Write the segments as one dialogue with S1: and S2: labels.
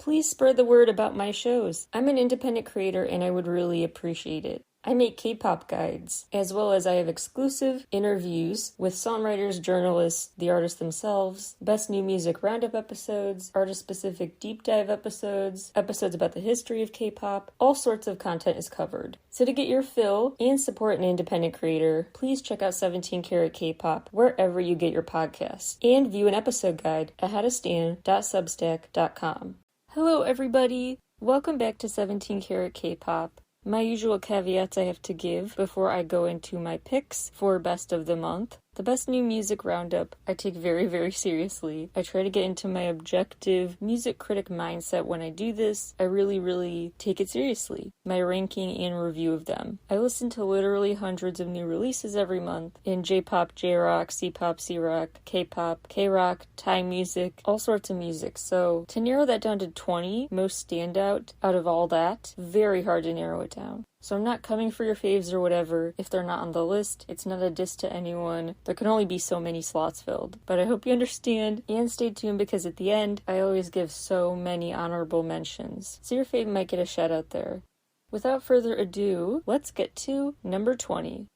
S1: Please spread the word about my shows. I'm an independent creator and I would really appreciate it. I make K-pop guides, as well as I have exclusive interviews with songwriters, journalists, the artists themselves, best new music roundup episodes, artist-specific deep dive episodes, episodes about the history of K-pop. All sorts of content is covered. So to get your fill and support an independent creator, please check out 17 Carat K-Pop wherever you get your podcasts, and view an episode guide at howtostan.substack.com. Hello everybody! Welcome back to 17 Carat K-Pop. My usual caveats I have to give before I go into my picks for Best of the Month. The Best New Music Roundup I take very, very seriously. I try to get into my objective music critic mindset when I do this. I really take it seriously. My ranking and review of them. I listen to literally hundreds of new releases every month in J-pop, J-rock, C-pop, C-rock, K-pop, K-rock, Thai music, all sorts of music. So to narrow that down to 20 most standout out of all that, very hard to narrow it down. So I'm not coming for your faves or whatever if they're not on the list. It's not a diss to anyone. There can only be so many slots filled. But I hope you understand and stay tuned because at the end, I always give so many honorable mentions. So your fave might get a shout out there. Without further ado, let's get to number 20.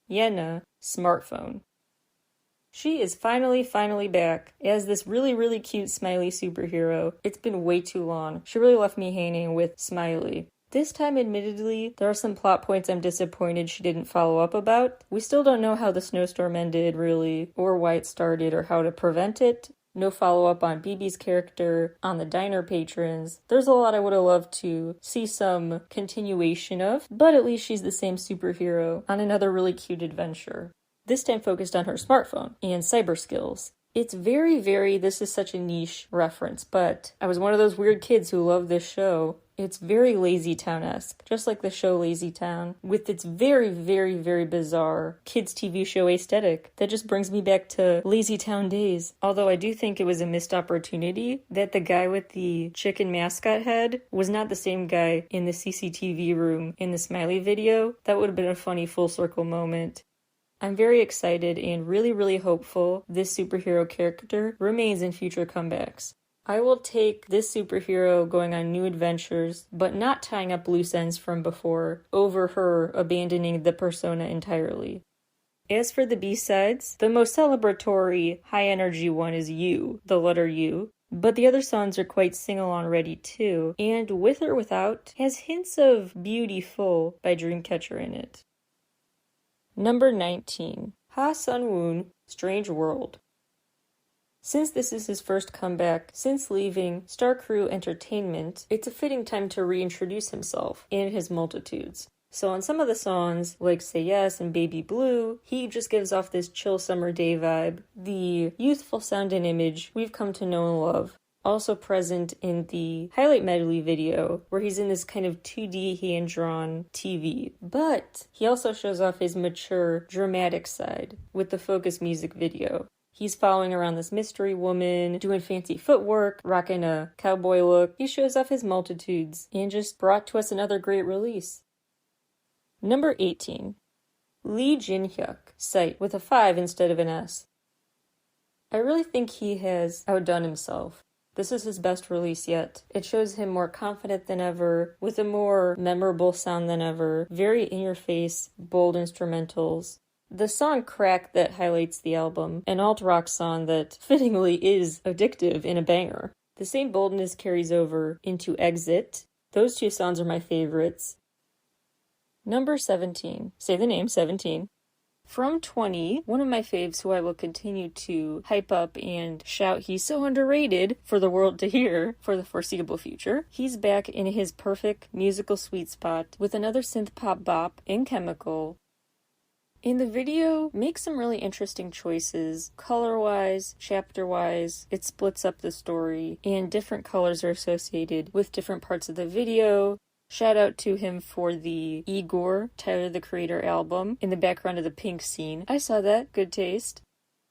S1: Yena, Smartphone. She is finally back as this really cute Smiley superhero. It's been way too long. She really left me hanging with Smiley. This time, admittedly, there are some plot points I'm disappointed she didn't follow up about. We still don't know how the snowstorm ended, really, or why it started, or how to prevent it. No follow-up on BB's character, on the diner patrons. There's a lot I would have loved to see some continuation of, but at least she's the same superhero on another really cute adventure. This time focused on her smartphone and cyber skills. It's very, this is such a niche reference, but I was one of those weird kids who loved this show. It's very Lazy Town-esque, just like the show Lazy Town, with its very bizarre kids' TV show aesthetic that just brings me back to Lazy Town days. Although I do think it was a missed opportunity that the guy with the chicken mascot head was not the same guy in the CCTV room in the Smiley video. That would have been a funny full circle moment. I'm very excited and really hopeful this superhero character remains in future comebacks. I will take this superhero going on new adventures, but not tying up loose ends from before, over her abandoning the persona entirely. As for the B-sides, the most celebratory, high-energy one is U, the letter U, but the other songs are quite sing-along ready too, and With or Without has hints of Beautiful by Dreamcatcher in it. Number 19. Ha Sun-woon, Strange World. Since this is his first comeback since leaving Star Crew Entertainment, it's a fitting time to reintroduce himself and his multitudes. So on some of the songs, like Say Yes and Baby Blue, he just gives off this chill summer day vibe, the youthful sound and image we've come to know and love. Also present in the highlight medley video, where he's in this kind of 2D hand-drawn TV. But he also shows off his mature, dramatic side with the Focus music video. He's following around this mystery woman, doing fancy footwork, rocking a cowboy look. He shows off his multitudes, and just brought to us another great release. Number 18. Lee Jin-hyuk, Sight, with a 5 instead of an S. I really think he has outdone himself. This is his best release yet. It shows him more confident than ever, with a more memorable sound than ever, very in-your-face, bold instrumentals. The song Crack that highlights the album, an alt-rock song that fittingly is addictive and a banger. The same boldness carries over into Exit. Those two songs are my favorites. Number 17. Say the name, 17. From 20, one of my faves who I will continue to hype up and shout he's so underrated for the world to hear for the foreseeable future. He's back in his perfect musical sweet spot with another synth pop bop in Chemical. In the video, makes some really interesting choices, color-wise, chapter-wise. It splits up the story, and different colors are associated with different parts of the video. Shout out to him for the Igor, Tyler the Creator album, in the background of the pink scene. I saw that, good taste.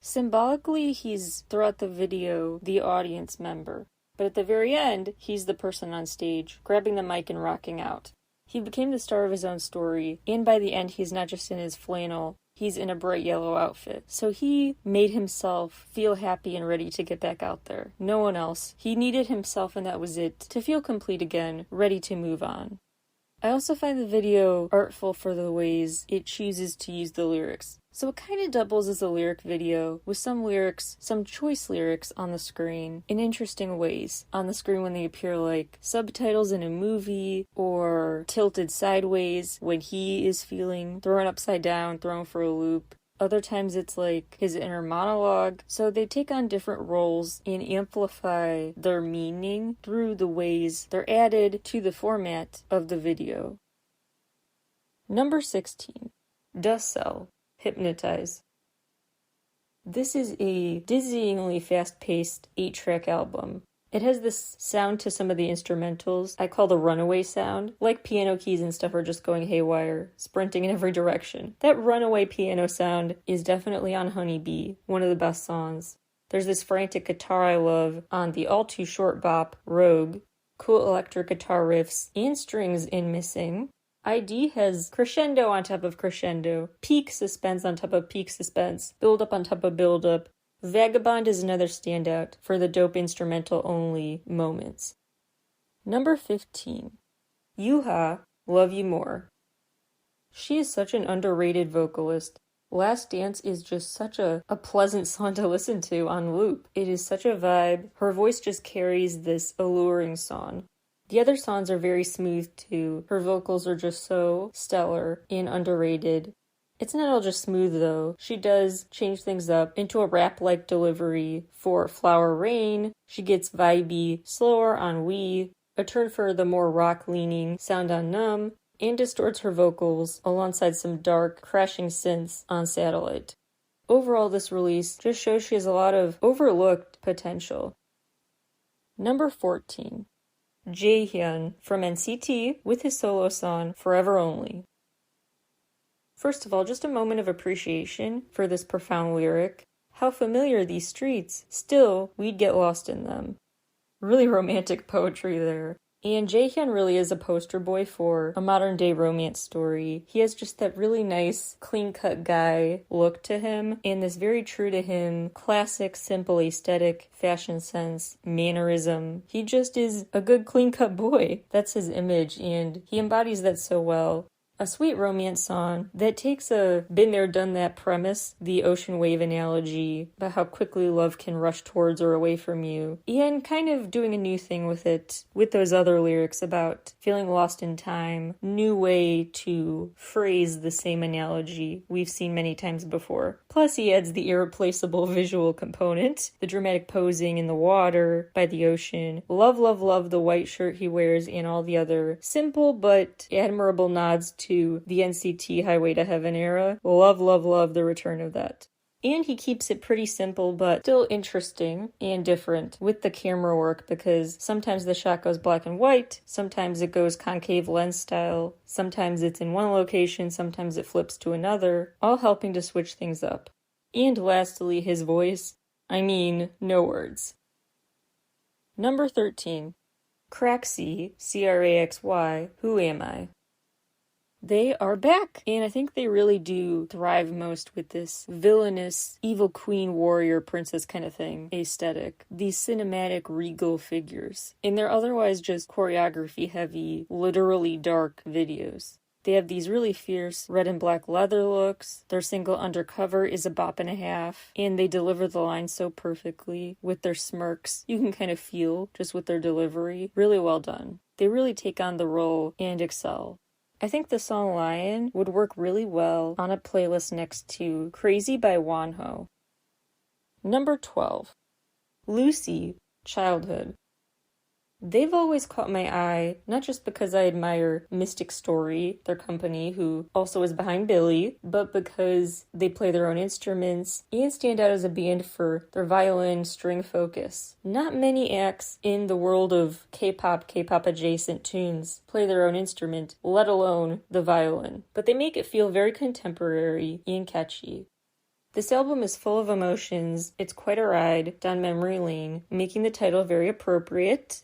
S1: Symbolically, he's, throughout the video, the audience member. But at the very end, he's the person on stage, grabbing the mic and rocking out. He became the star of his own story, and by the end he's not just in his flannel, he's in a bright yellow outfit. So he made himself feel happy and ready to get back out there. No one else. He needed himself and that was it, to feel complete again, ready to move on. I also find the video artful for the ways it chooses to use the lyrics. So it kind of doubles as a lyric video, with some lyrics, some choice lyrics on the screen in interesting ways. On the screen when they appear like subtitles in a movie, or tilted sideways when he is feeling thrown upside down, thrown for a loop. Other times it's like his inner monologue. So they take on different roles and amplify their meaning through the ways they're added to the format of the video. Number 16. Does Sell. Hypnotize. This is a dizzyingly fast-paced 8-track album. It has this sound to some of the instrumentals I call the runaway sound, like piano keys and stuff are just going haywire, sprinting in every direction. That runaway piano sound is definitely on Honey Bee, one of the best songs. There's this frantic guitar I love on the all-too-short bop, Rogue, cool electric guitar riffs and strings in Missing. ID has crescendo on top of crescendo, peak suspense on top of peak suspense, build-up on top of build-up. Vagabond is another standout for the dope instrumental-only moments. Number 15. Yuha, Love You More. She is such an underrated vocalist. Last Dance is just such a pleasant song to listen to on loop. It is such a vibe. Her voice just carries this alluring song. The other songs are very smooth too. Her vocals are just so stellar and underrated. It's not all just smooth though. She does change things up into a rap-like delivery for Flower Rain. She gets vibey, slower on We, a turn for the more rock-leaning sound on Numb, and distorts her vocals alongside some dark, crashing synths on Satellite. Overall, this release just shows she has a lot of overlooked potential. Number 14. Jaehyun from NCT with his solo song Forever Only. First of all, just a moment of appreciation for this profound lyric. How familiar these streets, still, we'd get lost in them. Really romantic poetry there. And Jaehyun really is a poster boy for a modern-day romance story. He has just that really nice, clean-cut guy look to him, and this very true-to-him, classic, simple aesthetic, fashion sense, mannerism. He just is a good, clean-cut boy. That's his image, and he embodies that so well. A sweet romance song that takes a been there, done that premise, the ocean wave analogy, about how quickly love can rush towards or away from you, and kind of doing a new thing with it, with those other lyrics about feeling lost in time, new way to phrase the same analogy we've seen many times before. Plus he adds the irreplaceable visual component, the dramatic posing in the water, by the ocean. Love, love, love the white shirt he wears and all the other simple but admirable nods to the NCT Highway to Heaven era. Love, love, love the return of that. And he keeps it pretty simple but still interesting and different with the camera work, because sometimes the shot goes black and white, sometimes it goes concave lens style, sometimes it's in one location, sometimes it flips to another, all helping to switch things up. And lastly, his voice. I mean, no words. Number 13. Craxy, Craxy, Who Am I? They are back, and I think they really do thrive most with this villainous, evil queen, warrior, princess kind of thing aesthetic. These cinematic, regal figures. And they're otherwise just choreography-heavy, literally dark videos. They have these really fierce red and black leather looks. Their single Undercover is a bop and a half, and they deliver the lines so perfectly with their smirks. You can kind of feel just with their delivery. Really well done. They really take on the role and excel. I think the song Lion would work really well on a playlist next to Crazy by Wonho. Number 12. Lucy, Childhood. They've always caught my eye, not just because I admire Mystic Story, their company, who also is behind Billy, but because they play their own instruments and stand out as a band for their violin string focus. Not many acts in the world of K-pop, K-pop adjacent tunes play their own instrument, let alone the violin. But they make it feel very contemporary and catchy. This album is full of emotions. It's quite a ride down memory lane, making the title very appropriate.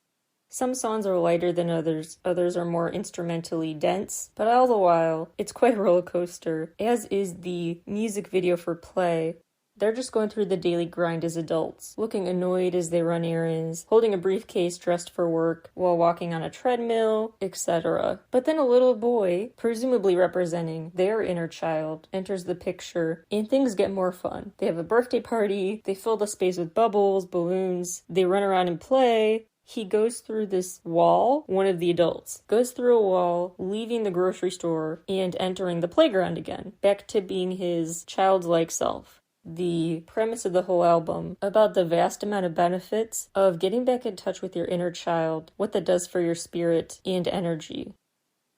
S1: Some songs are lighter than others are more instrumentally dense, but all the while, it's quite a roller coaster, as is the music video for Play. They're just going through the daily grind as adults, looking annoyed as they run errands, holding a briefcase dressed for work while walking on a treadmill, etc. But then a little boy, presumably representing their inner child, enters the picture, and things get more fun. They have a birthday party, they fill the space with bubbles, balloons, they run around and play. He goes through this wall, one of the adults, goes through a wall, leaving the grocery store and entering the playground again, back to being his childlike self. The premise of the whole album about the vast amount of benefits of getting back in touch with your inner child, what that does for your spirit and energy.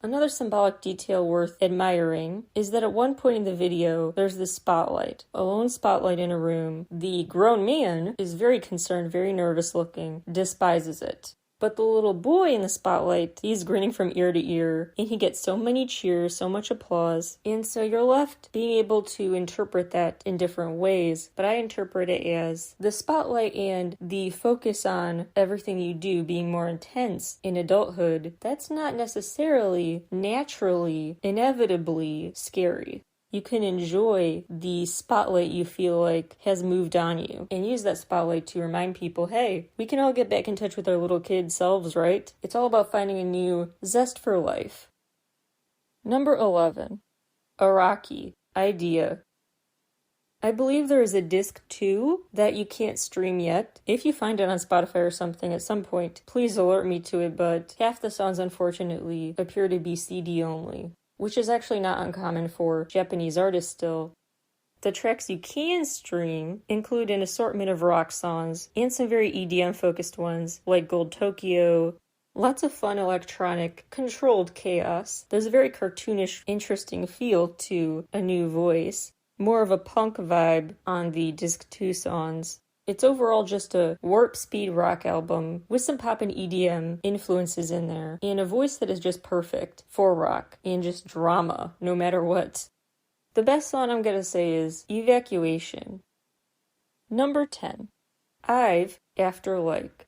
S1: Another symbolic detail worth admiring is that at one point in the video, there's this spotlight, a lone spotlight in a room. The grown man is very concerned, very nervous looking, despises it. But the little boy in the spotlight, he's grinning from ear to ear, and he gets so many cheers, so much applause. And so you're left being able to interpret that in different ways. But I interpret it as the spotlight and the focus on everything you do being more intense in adulthood, that's not necessarily, naturally, inevitably scary. You can enjoy the spotlight you feel like has moved on you and use that spotlight to remind people, hey, we can all get back in touch with our little kid selves, right? It's all about finding a new zest for life. Number 11. Araki. Idea. I believe there is a disc 2 that you can't stream yet. If you find it on Spotify or something at some point, please alert me to it, but half the songs unfortunately appear to be CD only, which is actually not uncommon for Japanese artists still. The tracks you can stream include an assortment of rock songs and some very EDM-focused ones like Gold Tokyo. Lots of fun electronic, controlled chaos. There's a very cartoonish, interesting feel to A New Voice. More of a punk vibe on the Disc 2 songs. It's overall just a warp speed rock album with some pop and EDM influences in there, and a voice that is just perfect for rock and just drama, no matter what. The best song I'm gonna say is Evacuation. Number 10. I've After Like.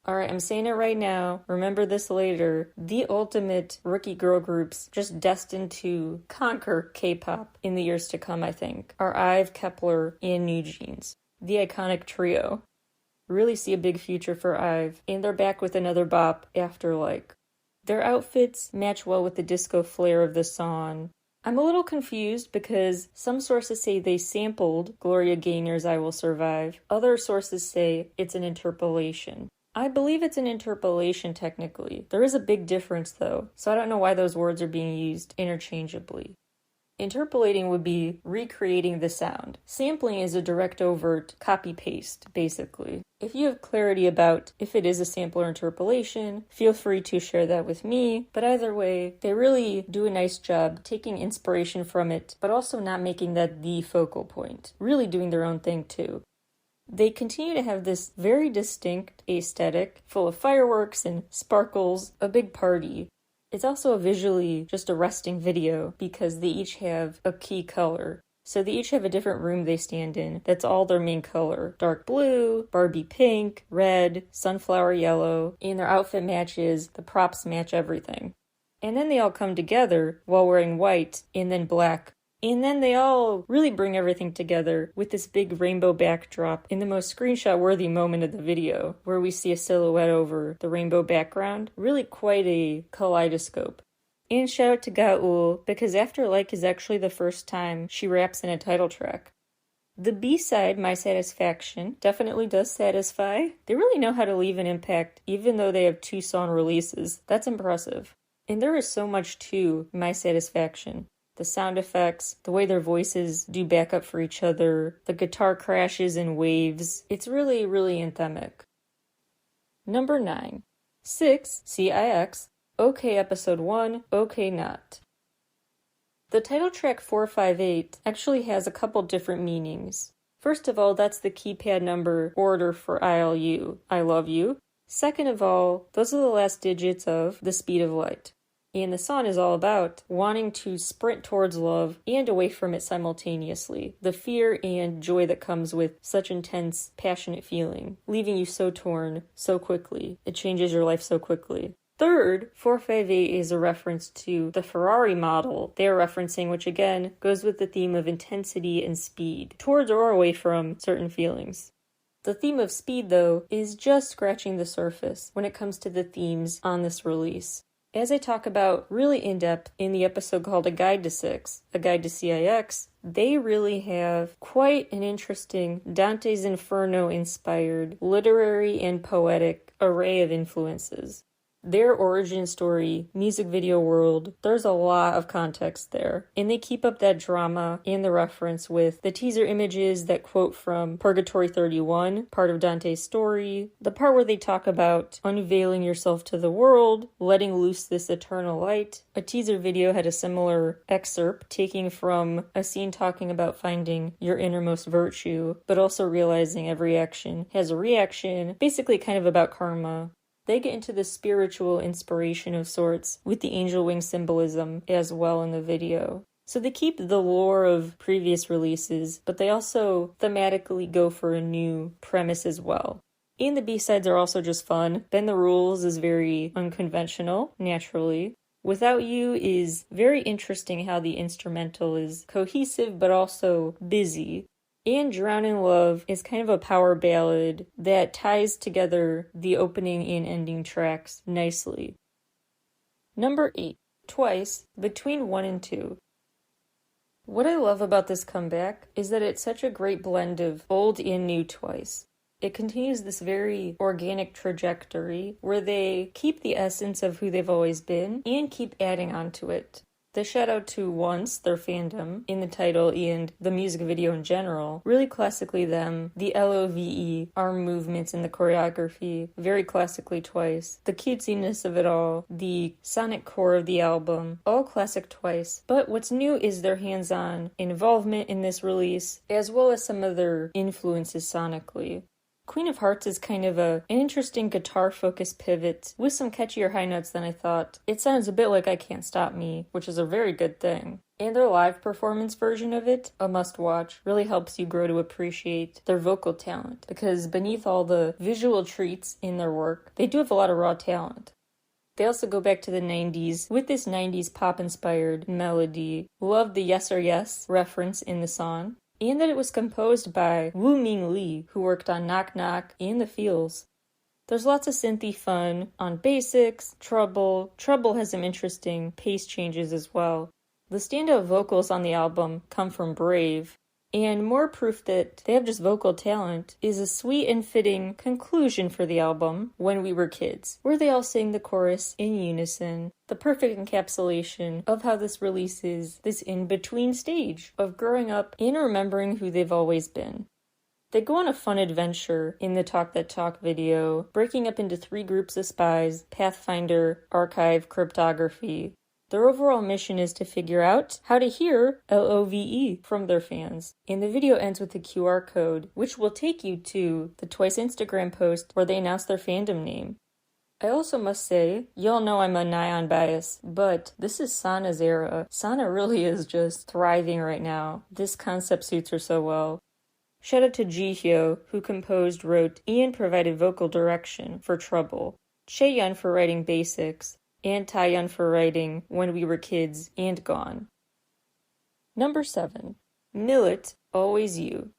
S1: Alright, I'm saying it right now, remember this later, the ultimate rookie girl groups just destined to conquer K-pop in the years to come, I think, are IVE, Kepler, and New Jeans. The iconic trio. Really see a big future for IVE, and they're back with another bop, After Like. Their outfits match well with the disco flair of the song. I'm a little confused because some sources say they sampled Gloria Gaynor's I Will Survive. Other sources say it's an interpolation. I believe it's an interpolation technically. There is a big difference though, so I don't know why those words are being used interchangeably. Interpolating would be recreating the sound. Sampling is a direct overt copy-paste, basically. If you have clarity about if it is a sample or interpolation, feel free to share that with me. But either way, they really do a nice job taking inspiration from it, but also not making that the focal point. Really doing their own thing too. They continue to have this very distinct aesthetic, full of fireworks and sparkles, a big party. It's also a visually just arresting video because they each have a key color. So they each have a different room they stand in. That's all their main color. Dark blue, Barbie pink, red, sunflower yellow, and their outfit matches, the props match everything. And then they all come together while wearing white and then black. And then they all really bring everything together with this big rainbow backdrop in the most screenshot-worthy moment of the video, where we see a silhouette over the rainbow background. Really quite a kaleidoscope. And shout out to Gaul, because After Like is actually the first time she raps in a title track. The B-side, My Satisfaction, definitely does satisfy. They really know how to leave an impact, even though they have 2 song releases. That's impressive. And there is so much to My Satisfaction. The sound effects, the way their voices do backup for each other, the guitar crashes and waves. It's really, really anthemic. Number 9. 6, CIX, OK Episode 1, OK Not. The title track 458 actually has a couple different meanings. First of all, that's the keypad number order for ILU, I love you. Second of all, those are the last digits of The Speed of Light. And the song is all about wanting to sprint towards love and away from it simultaneously. The fear and joy that comes with such intense, passionate feeling, leaving you so torn so quickly. It changes your life so quickly. Third, 458 is a reference to the Ferrari model they're referencing, which again goes with the theme of intensity and speed, towards or away from certain feelings. The theme of speed, though, is just scratching the surface when it comes to the themes on this release. As I talk about really in depth in the episode called A Guide to Six, A Guide to CIX, they really have quite an interesting Dante's Inferno inspired literary and poetic array of influences. Their origin story, music video world, there's a lot of context there. And they keep up that drama and the reference with the teaser images that quote from Purgatory 31, part of Dante's story, the part where they talk about unveiling yourself to the world, letting loose this eternal light. A teaser video had a similar excerpt taking from a scene talking about finding your innermost virtue, but also realizing every action has a reaction, basically kind of about karma. They get into the spiritual inspiration of sorts with the angel wing symbolism as well in the video. So they keep the lore of previous releases, but they also thematically go for a new premise as well. And the B-sides are also just fun. Bend the Rules is very unconventional, naturally. Without You is very interesting how the instrumental is cohesive but also busy. And Drown in Love is kind of a power ballad that ties together the opening and ending tracks nicely. Number 8, Twice, Between 1 and 2. What I love about this comeback is that it's such a great blend of old and new Twice. It continues this very organic trajectory where they keep the essence of who they've always been and keep adding on to it. The shout out to Once, their fandom, in the title and the music video in general, really classically them, the LOVE, arm movements and the choreography, very classically Twice, the cutesiness of it all, the sonic core of the album, all classic Twice. But what's new is their hands-on involvement in this release, as well as some other influences sonically. Queen of Hearts is kind of an interesting guitar-focused pivot with some catchier high notes than I thought. It sounds a bit like I Can't Stop Me, which is a very good thing. And their live performance version of it, a must-watch, really helps you grow to appreciate their vocal talent, because beneath all the visual treats in their work, they do have a lot of raw talent. They also go back to the 90s with this 90s pop-inspired melody. Love the Yes or Yes reference in the song. And that it was composed by Woo Ming Lee, who worked on Knock Knock and The Feels. There's lots of synthy fun on Basics, Trouble. Trouble has some interesting pace changes as well. The standout vocals on the album come from Brave, and more proof that they have just vocal talent is a sweet and fitting conclusion for the album, When We Were Kids, where they all sing the chorus in unison. The perfect encapsulation of how this release is this in-between stage of growing up and remembering who they've always been. They go on a fun adventure in the Talk That Talk video, breaking up into 3 groups of spies, Pathfinder, Archive, Cryptography. Their overall mission is to figure out how to hear LOVE from their fans. And the video ends with a QR code, which will take you to the Twice Instagram post where they announce their fandom name. I also must say, y'all know I'm a Nyan bias, but this is Sana's era. Sana really is just thriving right now. This concept suits her so well. Shout out to Jihyo, who composed, wrote, and provided vocal direction for Trouble. Chaeyeon for writing Basics, and Taeyeon for writing When We Were Kids and Gone. Number 7. Millet, Always You.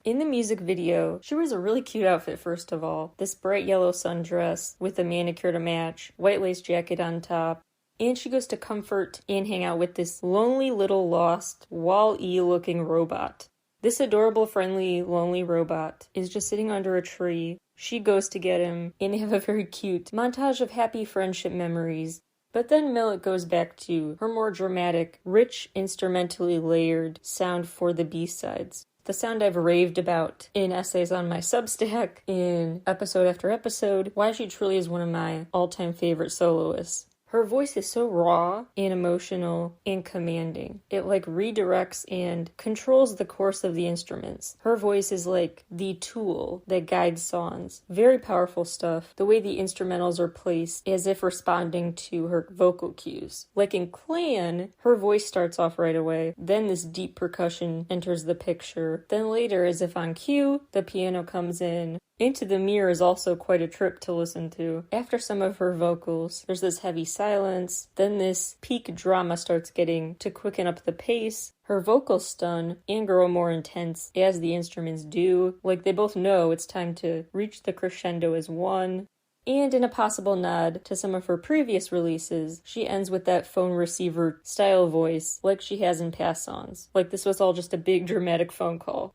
S1: In the music video, she wears a really cute outfit first of all. This bright yellow sundress with a manicure to match, white lace jacket on top, and she goes to comfort and hang out with this lonely little lost, Wall-E looking robot. This adorable, friendly, lonely robot is just sitting under a tree. She goes to get him, and they have a very cute montage of happy friendship memories. But then Millet goes back to her more dramatic, rich, instrumentally layered sound for the B-sides. The sound I've raved about in essays on my Substack, in episode after episode, why she truly is one of my all-time favorite soloists. Her voice is so raw and emotional and commanding. It like redirects and controls the course of the instruments. Her voice is like the tool that guides songs. Very powerful stuff. The way the instrumentals are placed as if responding to her vocal cues. Like in Clan, her voice starts off right away. Then this deep percussion enters the picture. Then later, as if on cue, the piano comes in. Into the Mirror is also quite a trip to listen to. After some of her vocals, there's this heavy silence, then this peak drama starts getting to quicken up the pace. Her vocals stun and grow more intense as the instruments do, like they both know it's time to reach the crescendo as one. And in a possible nod to some of her previous releases, she ends with that phone receiver style voice like she has in past songs. Like this was all just a big dramatic phone call.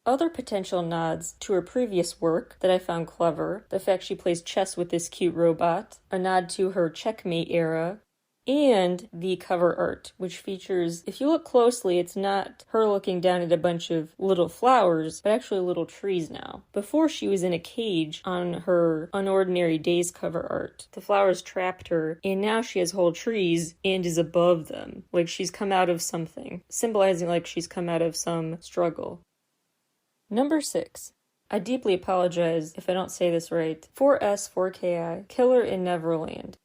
S1: Other potential nods to her previous work that I found clever, the fact she plays chess with this cute robot, a nod to her Checkmate era, and the cover art, which features, if you look closely, it's not her looking down at a bunch of little flowers, but actually little trees now. Before she was in a cage on her Unordinary Days cover art. The flowers trapped her, and now she has whole trees and is above them, like she's come out of something, symbolizing like she's come out of some struggle. Number 6. I deeply apologize if I don't say this right. 4S4KI, Killer in Neverland.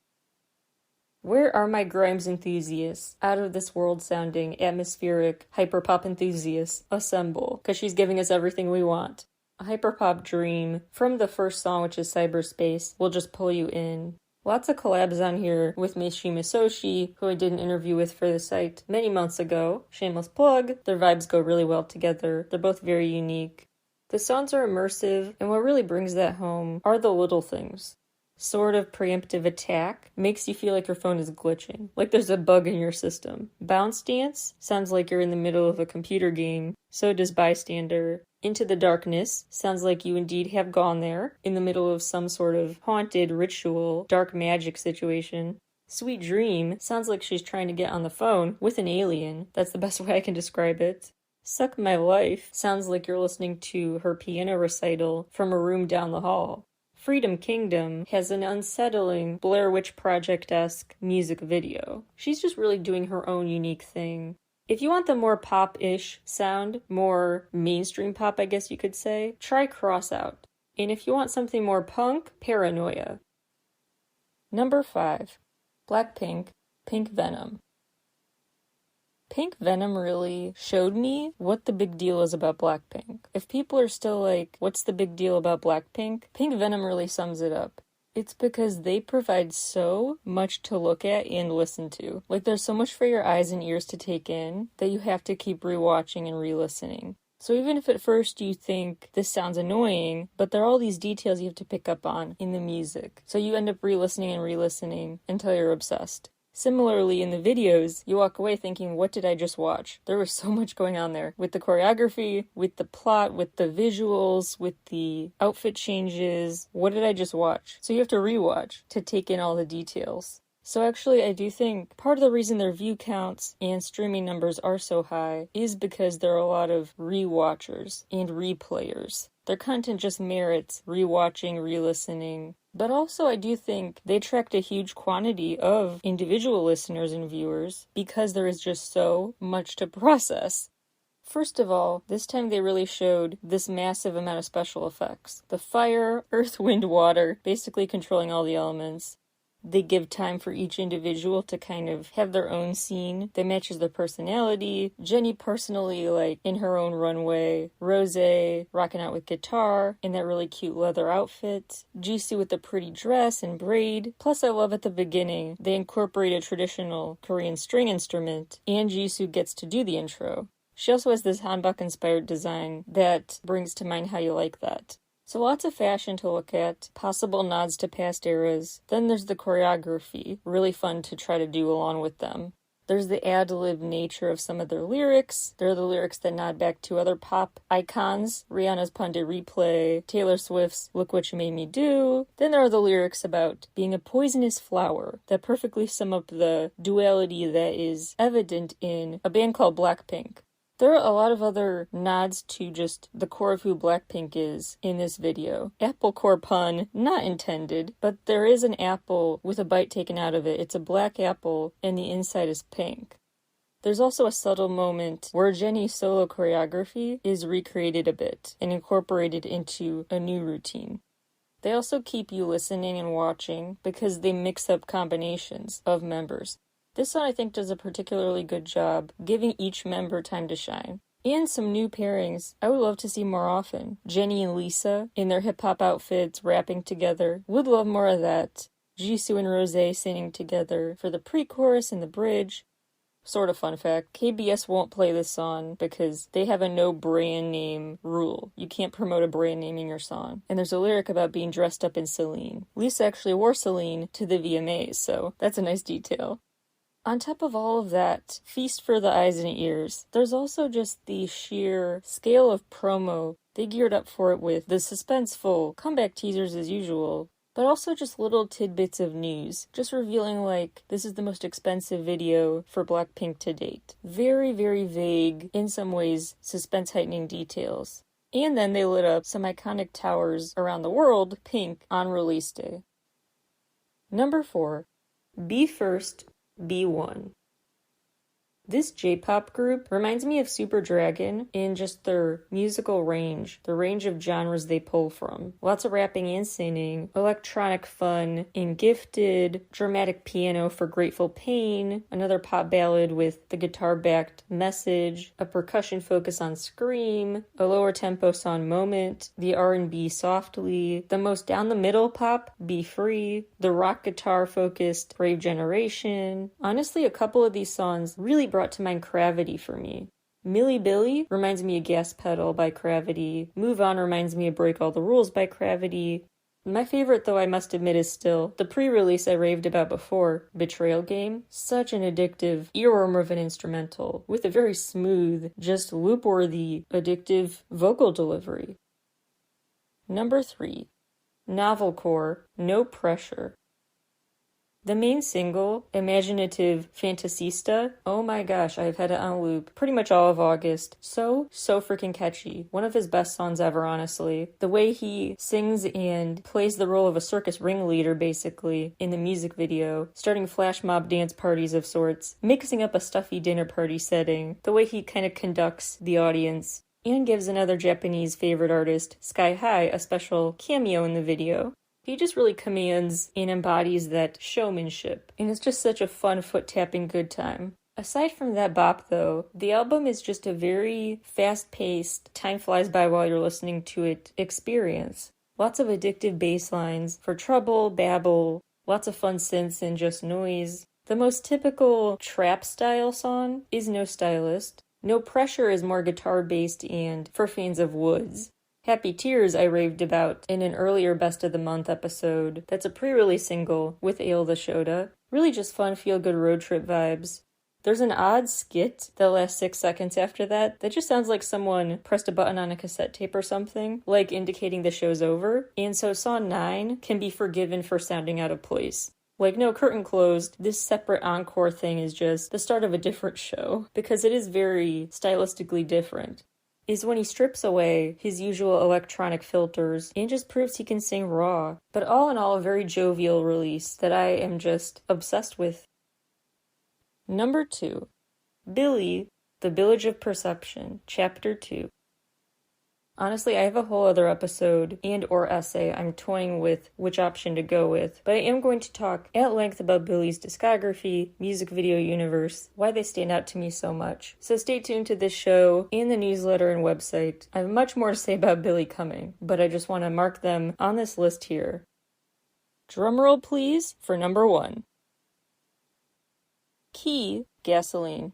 S1: Where are my Grimes enthusiasts, out of this world sounding, atmospheric, hyperpop enthusiasts, assemble, because she's giving us everything we want. A hyperpop dream, from the first song, which is Cyberspace, will just pull you in. Lots of collabs on here with Mishima Soshi, who I did an interview with for the site many months ago. Shameless plug. Their vibes go really well together. They're both very unique. The songs are immersive, and what really brings that home are the little things. Sort of preemptive attack makes you feel like your phone is glitching, like there's a bug in your system. Bounce dance sounds like you're in the middle of a computer game. So does Bystander. Into the Darkness sounds like you indeed have gone there, in the middle of some sort of haunted ritual, dark magic situation. Sweet Dream sounds like she's trying to get on the phone with an alien. That's the best way I can describe it. Suck My Life sounds like you're listening to her piano recital from a room down the hall. Freedom Kingdom has an unsettling Blair Witch Project-esque music video. She's just really doing her own unique thing. If you want the more pop-ish sound, more mainstream pop I guess you could say, try Cross Out. And if you want something more punk, Paranoia. Number 5. Blackpink, Pink Venom. Pink Venom really showed me what the big deal is about Blackpink. If people are still like, what's the big deal about Blackpink? Pink Venom really sums it up. It's because they provide so much to look at and listen to. Like there's so much for your eyes and ears to take in that you have to keep rewatching and re-listening. So even if at first you think this sounds annoying, but there are all these details you have to pick up on in the music. So you end up re-listening and re-listening until you're obsessed. Similarly, in the videos, you walk away thinking, what did I just watch? There was so much going on there. With the choreography, with the plot, with the visuals, with the outfit changes. What did I just watch? So you have to rewatch to take in all the details. So actually, I do think part of the reason their view counts and streaming numbers are so high is because there are a lot of rewatchers and replayers. Their content just merits rewatching, re-listening. But also I do think they attract a huge quantity of individual listeners and viewers because there is just so much to process. First of all, this time they really showed this massive amount of special effects. The fire, earth, wind, water, basically controlling all the elements. They give time for each individual to kind of have their own scene that matches their personality. Jennie personally, like, in her own runway. Rosé rocking out with guitar in that really cute leather outfit. Jisoo with the pretty dress and braid. Plus, I love at the beginning, they incorporate a traditional Korean string instrument, and Jisoo gets to do the intro. She also has this hanbok-inspired design that brings to mind How You Like That. So lots of fashion to look at, possible nods to past eras. Then there's the choreography, really fun to try to do along with them. There's the ad-lib nature of some of their lyrics. There are the lyrics that nod back to other pop icons, Rihanna's Pande Replay, Taylor Swift's Look What You Made Me Do. Then there are the lyrics about being a poisonous flower that perfectly sum up the duality that is evident in a band called Blackpink. There are a lot of other nods to just the core of who Blackpink is in this video. Apple core pun, not intended, but there is an apple with a bite taken out of it. It's a black apple and the inside is pink. There's also a subtle moment where Jennie's solo choreography is recreated a bit and incorporated into a new routine. They also keep you listening and watching because they mix up combinations of members. This one I think does a particularly good job giving each member time to shine. And some new pairings I would love to see more often. Jennie and Lisa in their hip-hop outfits rapping together. Would love more of that. Jisoo and Rosé singing together for the pre-chorus and the bridge. Sort of fun fact, KBS won't play this song because they have a no brand name rule. You can't promote a brand name in your song. And there's a lyric about being dressed up in Celine. Lisa actually wore Celine to the VMAs, so that's a nice detail. On top of all of that, feast for the eyes and ears, there's also just the sheer scale of promo. They geared up for it with the suspenseful comeback teasers as usual, but also just little tidbits of news, just revealing like this is the most expensive video for Blackpink to date. Very, very vague, in some ways, suspense-heightening details. And then they lit up some iconic towers around the world pink on release day. Number 4. Be First, Be One. This J-pop group reminds me of Super Dragon in just their musical range, the range of genres they pull from. Lots of rapping and singing, electronic fun in Gifted, dramatic piano for Grateful Pain, another pop ballad with the guitar-backed Message, a percussion focus on Scream, a lower tempo song Moment, the R&B Softly, the most down-the-middle pop, Be Free, the rock guitar-focused Brave Generation. Honestly, a couple of these songs really brought to mind Gravity for me. Milli Billy reminds me of Gas Pedal by Gravity. Move On reminds me of Break All the Rules by Gravity. My favorite, though, I must admit, is still the pre-release I raved about before, Betrayal Game. Such an addictive earworm of an instrumental, with a very smooth, just loop-worthy, addictive vocal delivery. Number 3. Novelcore, No Pressure. The main single, Imaginative Fantasista, oh my gosh, I've had it on loop pretty much all of August. So freaking catchy. One of his best songs ever, honestly. The way he sings and plays the role of a circus ringleader, basically, in the music video, starting flash mob dance parties of sorts, mixing up a stuffy dinner party setting, the way he kind of conducts the audience, and gives another Japanese favorite artist, Sky High, a special cameo in the video. He just really commands and embodies that showmanship, and it's just such a fun foot-tapping good time. Aside from that bop, though, the album is just a very fast-paced, time flies by while you're listening to it experience. Lots of addictive bass lines for treble, babble, lots of fun synths and just noise. The most typical trap-style song is No Stylist. No Pressure is more guitar-based and for fans of Woods. Happy Tears I raved about in an earlier Best of the Month episode. That's a pre-release single with Ail the Shota. Really just fun, feel-good road trip vibes. There's an odd skit that lasts 6 seconds after that just sounds like someone pressed a button on a cassette tape or something, like indicating the show's over. And so song 9 can be forgiven for sounding out of place. Like, no, curtain closed, this separate encore thing is just the start of a different show, because it is very stylistically different. Is when he strips away his usual electronic filters and just proves he can sing raw. But all in all, a very jovial release that I am just obsessed with. Number 2. Billy, The Village of Perception, Chapter 2. Honestly, I have a whole other episode and or essay I'm toying with which option to go with, but I am going to talk at length about Billy's discography, music video universe, why they stand out to me so much. So stay tuned to this show and the newsletter and website. I have much more to say about Billy coming, but I just want to mark them on this list here. Drumroll please for number 1. Key, Gasoline.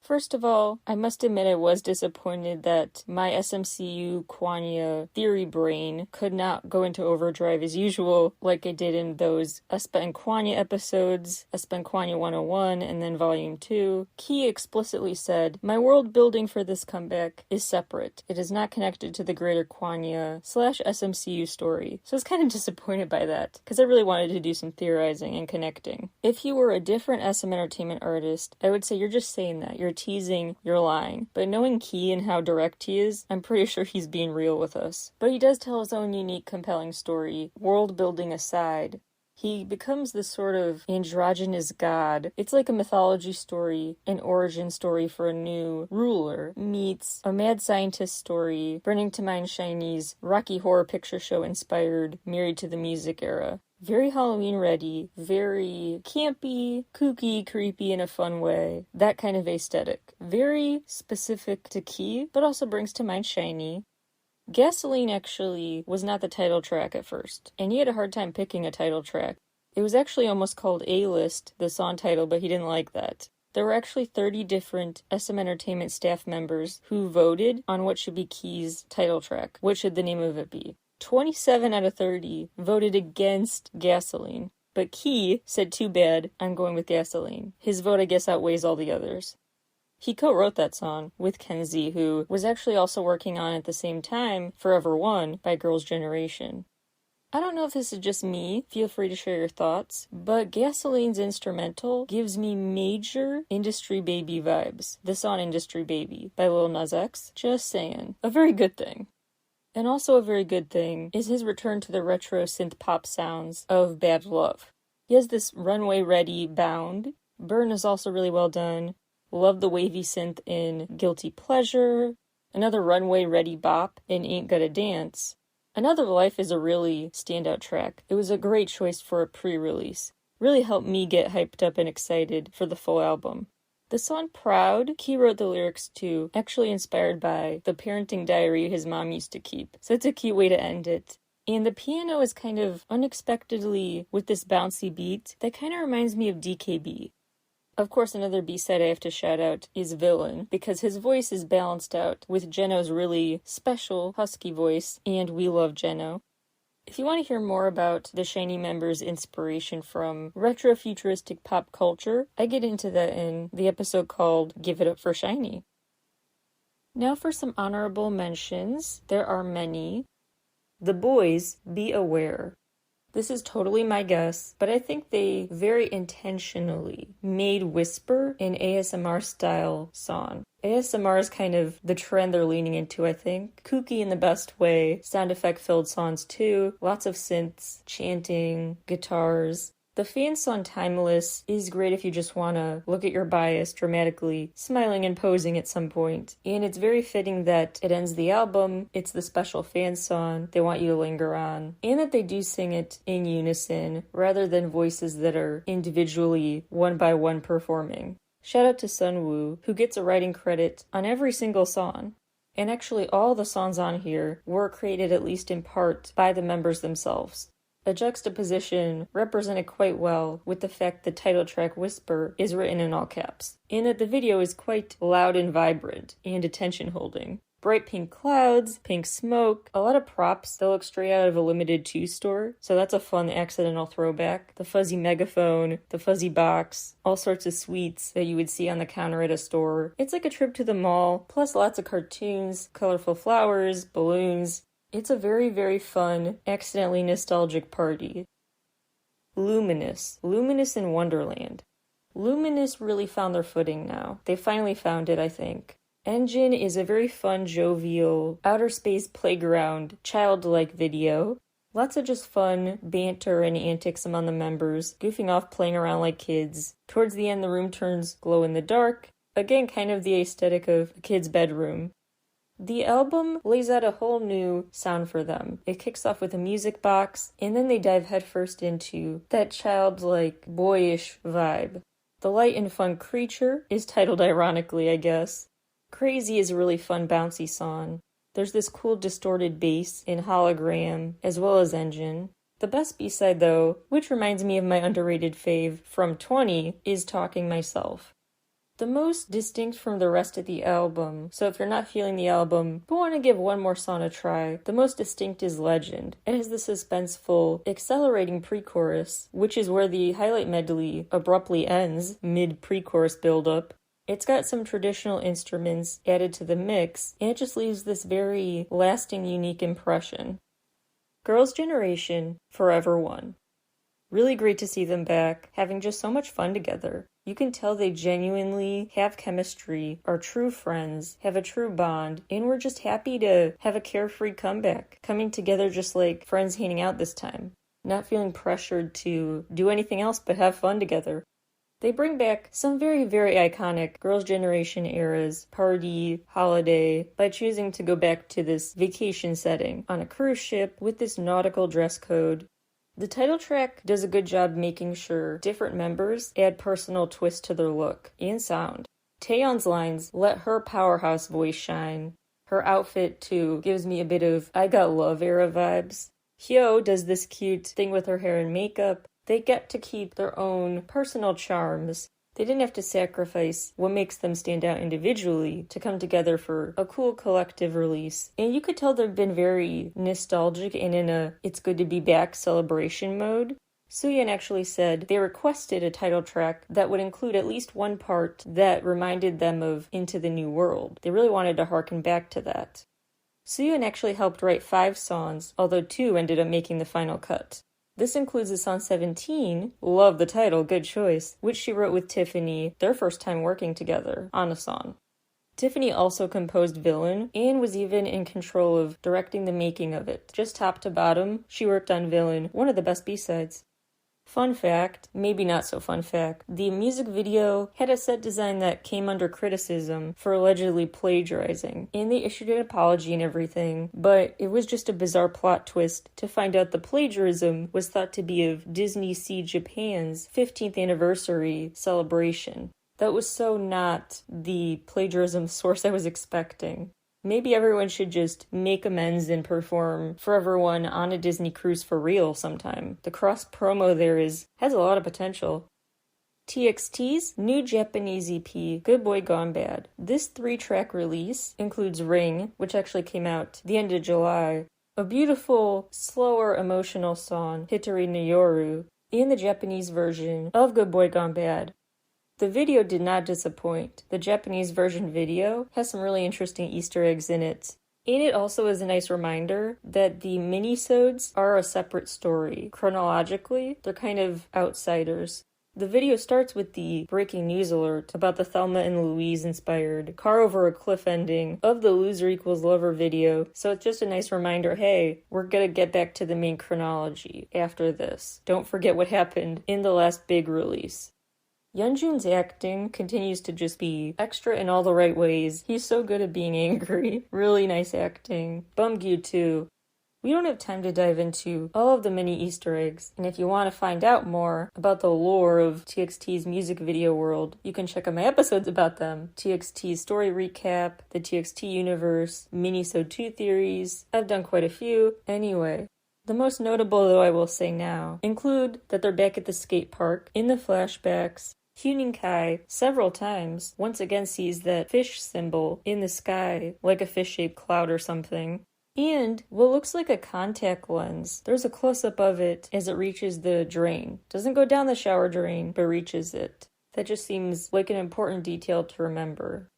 S1: First of all, I must admit I was disappointed that my SMCU Kwanya theory brain could not go into overdrive as usual, like I did in those Aespa and Kwanya episodes, Aespa and Kwanya 101, and then Volume 2. Key explicitly said, my world building for this comeback is separate. It is not connected to the greater Kwanya/SMCU story. So I was kind of disappointed by that, because I really wanted to do some theorizing and connecting. If you were a different SM Entertainment artist, I would say you're just saying that. You're teasing, you're lying. But knowing Key and how direct he is, I'm pretty sure he's being real with us. But he does tell his own unique, compelling story, world building aside. He becomes this sort of androgynous god. It's like a mythology story, an origin story for a new ruler, meets a mad scientist story, bringing to mind SHINee's Rocky Horror Picture Show inspired Married to the Music era. Very Halloween ready, very campy, kooky, creepy in a fun way. That kind of aesthetic. Very specific to Key, but also brings to mind SHINee. Gasoline actually was not the title track at first, and he had a hard time picking a title track. It was actually almost called A-List, the song title, but he didn't like that. There were actually 30 different SM Entertainment staff members who voted on what should be Key's title track. What should the name of it be? 27 out of 30 voted against Gasoline, but Key said, too bad, I'm going with Gasoline. His vote, I guess, outweighs all the others. He co-wrote that song with Kenzie, who was actually also working on at the same time Forever One by Girls' Generation. I don't know if this is just me, feel free to share your thoughts, but Gasoline's instrumental gives me major Industry Baby vibes. The song Industry Baby by Lil Nas X, just saying. A very good thing. And also a very good thing is his return to the retro synth pop sounds of Bad Love. He has this runway ready bound. Burn is also really well done. Love the wavy synth in Guilty Pleasure. Another runway ready bop in Ain't Gotta Dance. Another Life is a really standout track. It was a great choice for a pre-release. Really helped me get hyped up and excited for the full album. The song Proud, Key wrote the lyrics to, actually inspired by the parenting diary his mom used to keep. So it's a cute way to end it. And the piano is kind of unexpectedly with this bouncy beat that kind of reminds me of DKB. Of course, another B-side I have to shout out is Villain, because his voice is balanced out with Jeno's really special husky voice, and we love Jeno. If you want to hear more about the SHINee members' inspiration from retro-futuristic pop culture, I get into that in the episode called Give It Up for SHINee. Now for some honorable mentions. There are many. The Boys, Be Aware. This is totally my guess, but I think they very intentionally made Whisper an ASMR-style song. ASMR is kind of the trend they're leaning into, I think. Kooky in the best way, sound effect-filled songs too, lots of synths, chanting, guitars. The fan song Timeless is great if you just want to look at your bias dramatically, smiling and posing at some point. And it's very fitting that it ends the album, it's the special fan song they want you to linger on, and that they do sing it in unison, rather than voices that are individually, one by one performing. Shout out to Sunwoo, who gets a writing credit on every single song. And actually all the songs on here were created at least in part by the members themselves. A juxtaposition represented quite well with the fact the title track Whisper is written in all caps, and that the video is quite loud and vibrant and attention-holding. Bright pink clouds, pink smoke, a lot of props that look straight out of a Limited 2 store, so that's a fun accidental throwback. The fuzzy megaphone, the fuzzy box, all sorts of sweets that you would see on the counter at a store. It's like a trip to the mall, plus lots of cartoons, colorful flowers, balloons. It's a very, very fun, accidentally nostalgic party. Luminous. Luminous in Wonderland. Luminous really found their footing now. They finally found it, I think. Engine is a very fun, jovial, outer space playground, childlike video. Lots of just fun banter and antics among the members, goofing off, playing around like kids. Towards the end, the room turns glow in the dark. Again, kind of the aesthetic of a kid's bedroom. The album lays out a whole new sound for them. It kicks off with a music box, and then they dive headfirst into that childlike, boyish vibe. The light and fun Creature is titled ironically, I guess. Crazy is a really fun, bouncy song. There's this cool distorted bass in Hologram, as well as Engine. The best B-side, though, which reminds me of my underrated fave from 20, is Talking Myself. The most distinct from the rest of the album, so if you're not feeling the album but want to give one more song a try, the most distinct is Legend. It has the suspenseful, accelerating pre-chorus, which is where the highlight medley abruptly ends, mid-pre-chorus build-up. It's got some traditional instruments added to the mix, and it just leaves this very lasting, unique impression. Girls' Generation, Forever One. Really great to see them back, having just so much fun together. You can tell they genuinely have chemistry, are true friends, have a true bond, and we're just happy to have a carefree comeback, coming together just like friends hanging out this time, not feeling pressured to do anything else but have fun together. They bring back some very, very iconic Girls' Generation eras, party, holiday, by choosing to go back to this vacation setting on a cruise ship with this nautical dress code. The title track does a good job making sure different members add personal twists to their look and sound. Taeyeon's lines let her powerhouse voice shine. Her outfit, too, gives me a bit of I Got Love era vibes. Hyo does this cute thing with her hair and makeup. They get to keep their own personal charms. They didn't have to sacrifice what makes them stand out individually to come together for a cool collective release. And you could tell they've been very nostalgic and in a it's good to be back celebration mode. Suyeon actually said they requested a title track that would include at least one part that reminded them of Into the New World. They really wanted to harken back to that. Suyeon actually helped write 5 songs, although 2 ended up making the final cut. This includes the song 17, love the title, good choice, which she wrote with Tiffany, their first time working together on a song. Tiffany also composed Villain and was even in control of directing the making of it. Just top to bottom, she worked on Villain, one of the best B-sides. Fun fact, maybe not so fun fact, the music video had a set design that came under criticism for allegedly plagiarizing, and they issued an apology and everything, but it was just a bizarre plot twist to find out the plagiarism was thought to be of Disney Sea Japan's 15th anniversary celebration. That was so not the plagiarism source I was expecting. Maybe everyone should just make amends and perform for everyone on a Disney cruise for real sometime. The cross promo there has a lot of potential. TXT's new Japanese EP, Good Boy Gone Bad. This 3-track release includes Ring, which actually came out the end of July, a beautiful, slower, emotional song, Hitori no Yoru, and the Japanese version of Good Boy Gone Bad. The video did not disappoint. The Japanese version video has some really interesting Easter eggs in it. And it also is a nice reminder that the minisodes are a separate story. Chronologically, they're kind of outsiders. The video starts with the breaking news alert about the Thelma and Louise inspired car over a cliff ending of the Loser Equals Lover video. So it's just a nice reminder, hey, we're gonna get back to the main chronology after this. Don't forget what happened in the last big release. Yeonjun's acting continues to just be extra in all the right ways. He's so good at being angry. Really nice acting. Bumgyu too. We don't have time to dive into all of the many Easter eggs, and if you want to find out more about the lore of TXT's music video world, you can check out my episodes about them. TXT's story recap, the TXT universe, Minisode 2 theories. I've done quite a few. Anyway. The most notable, though I will say now, include that they're back at the skate park in the flashbacks. Huening Kai, several times, once again sees that fish symbol in the sky, like a fish-shaped cloud or something. And what looks like a contact lens, there's a close-up of it as it reaches the drain. Doesn't go down the shower drain, but reaches it. That just seems like an important detail to remember.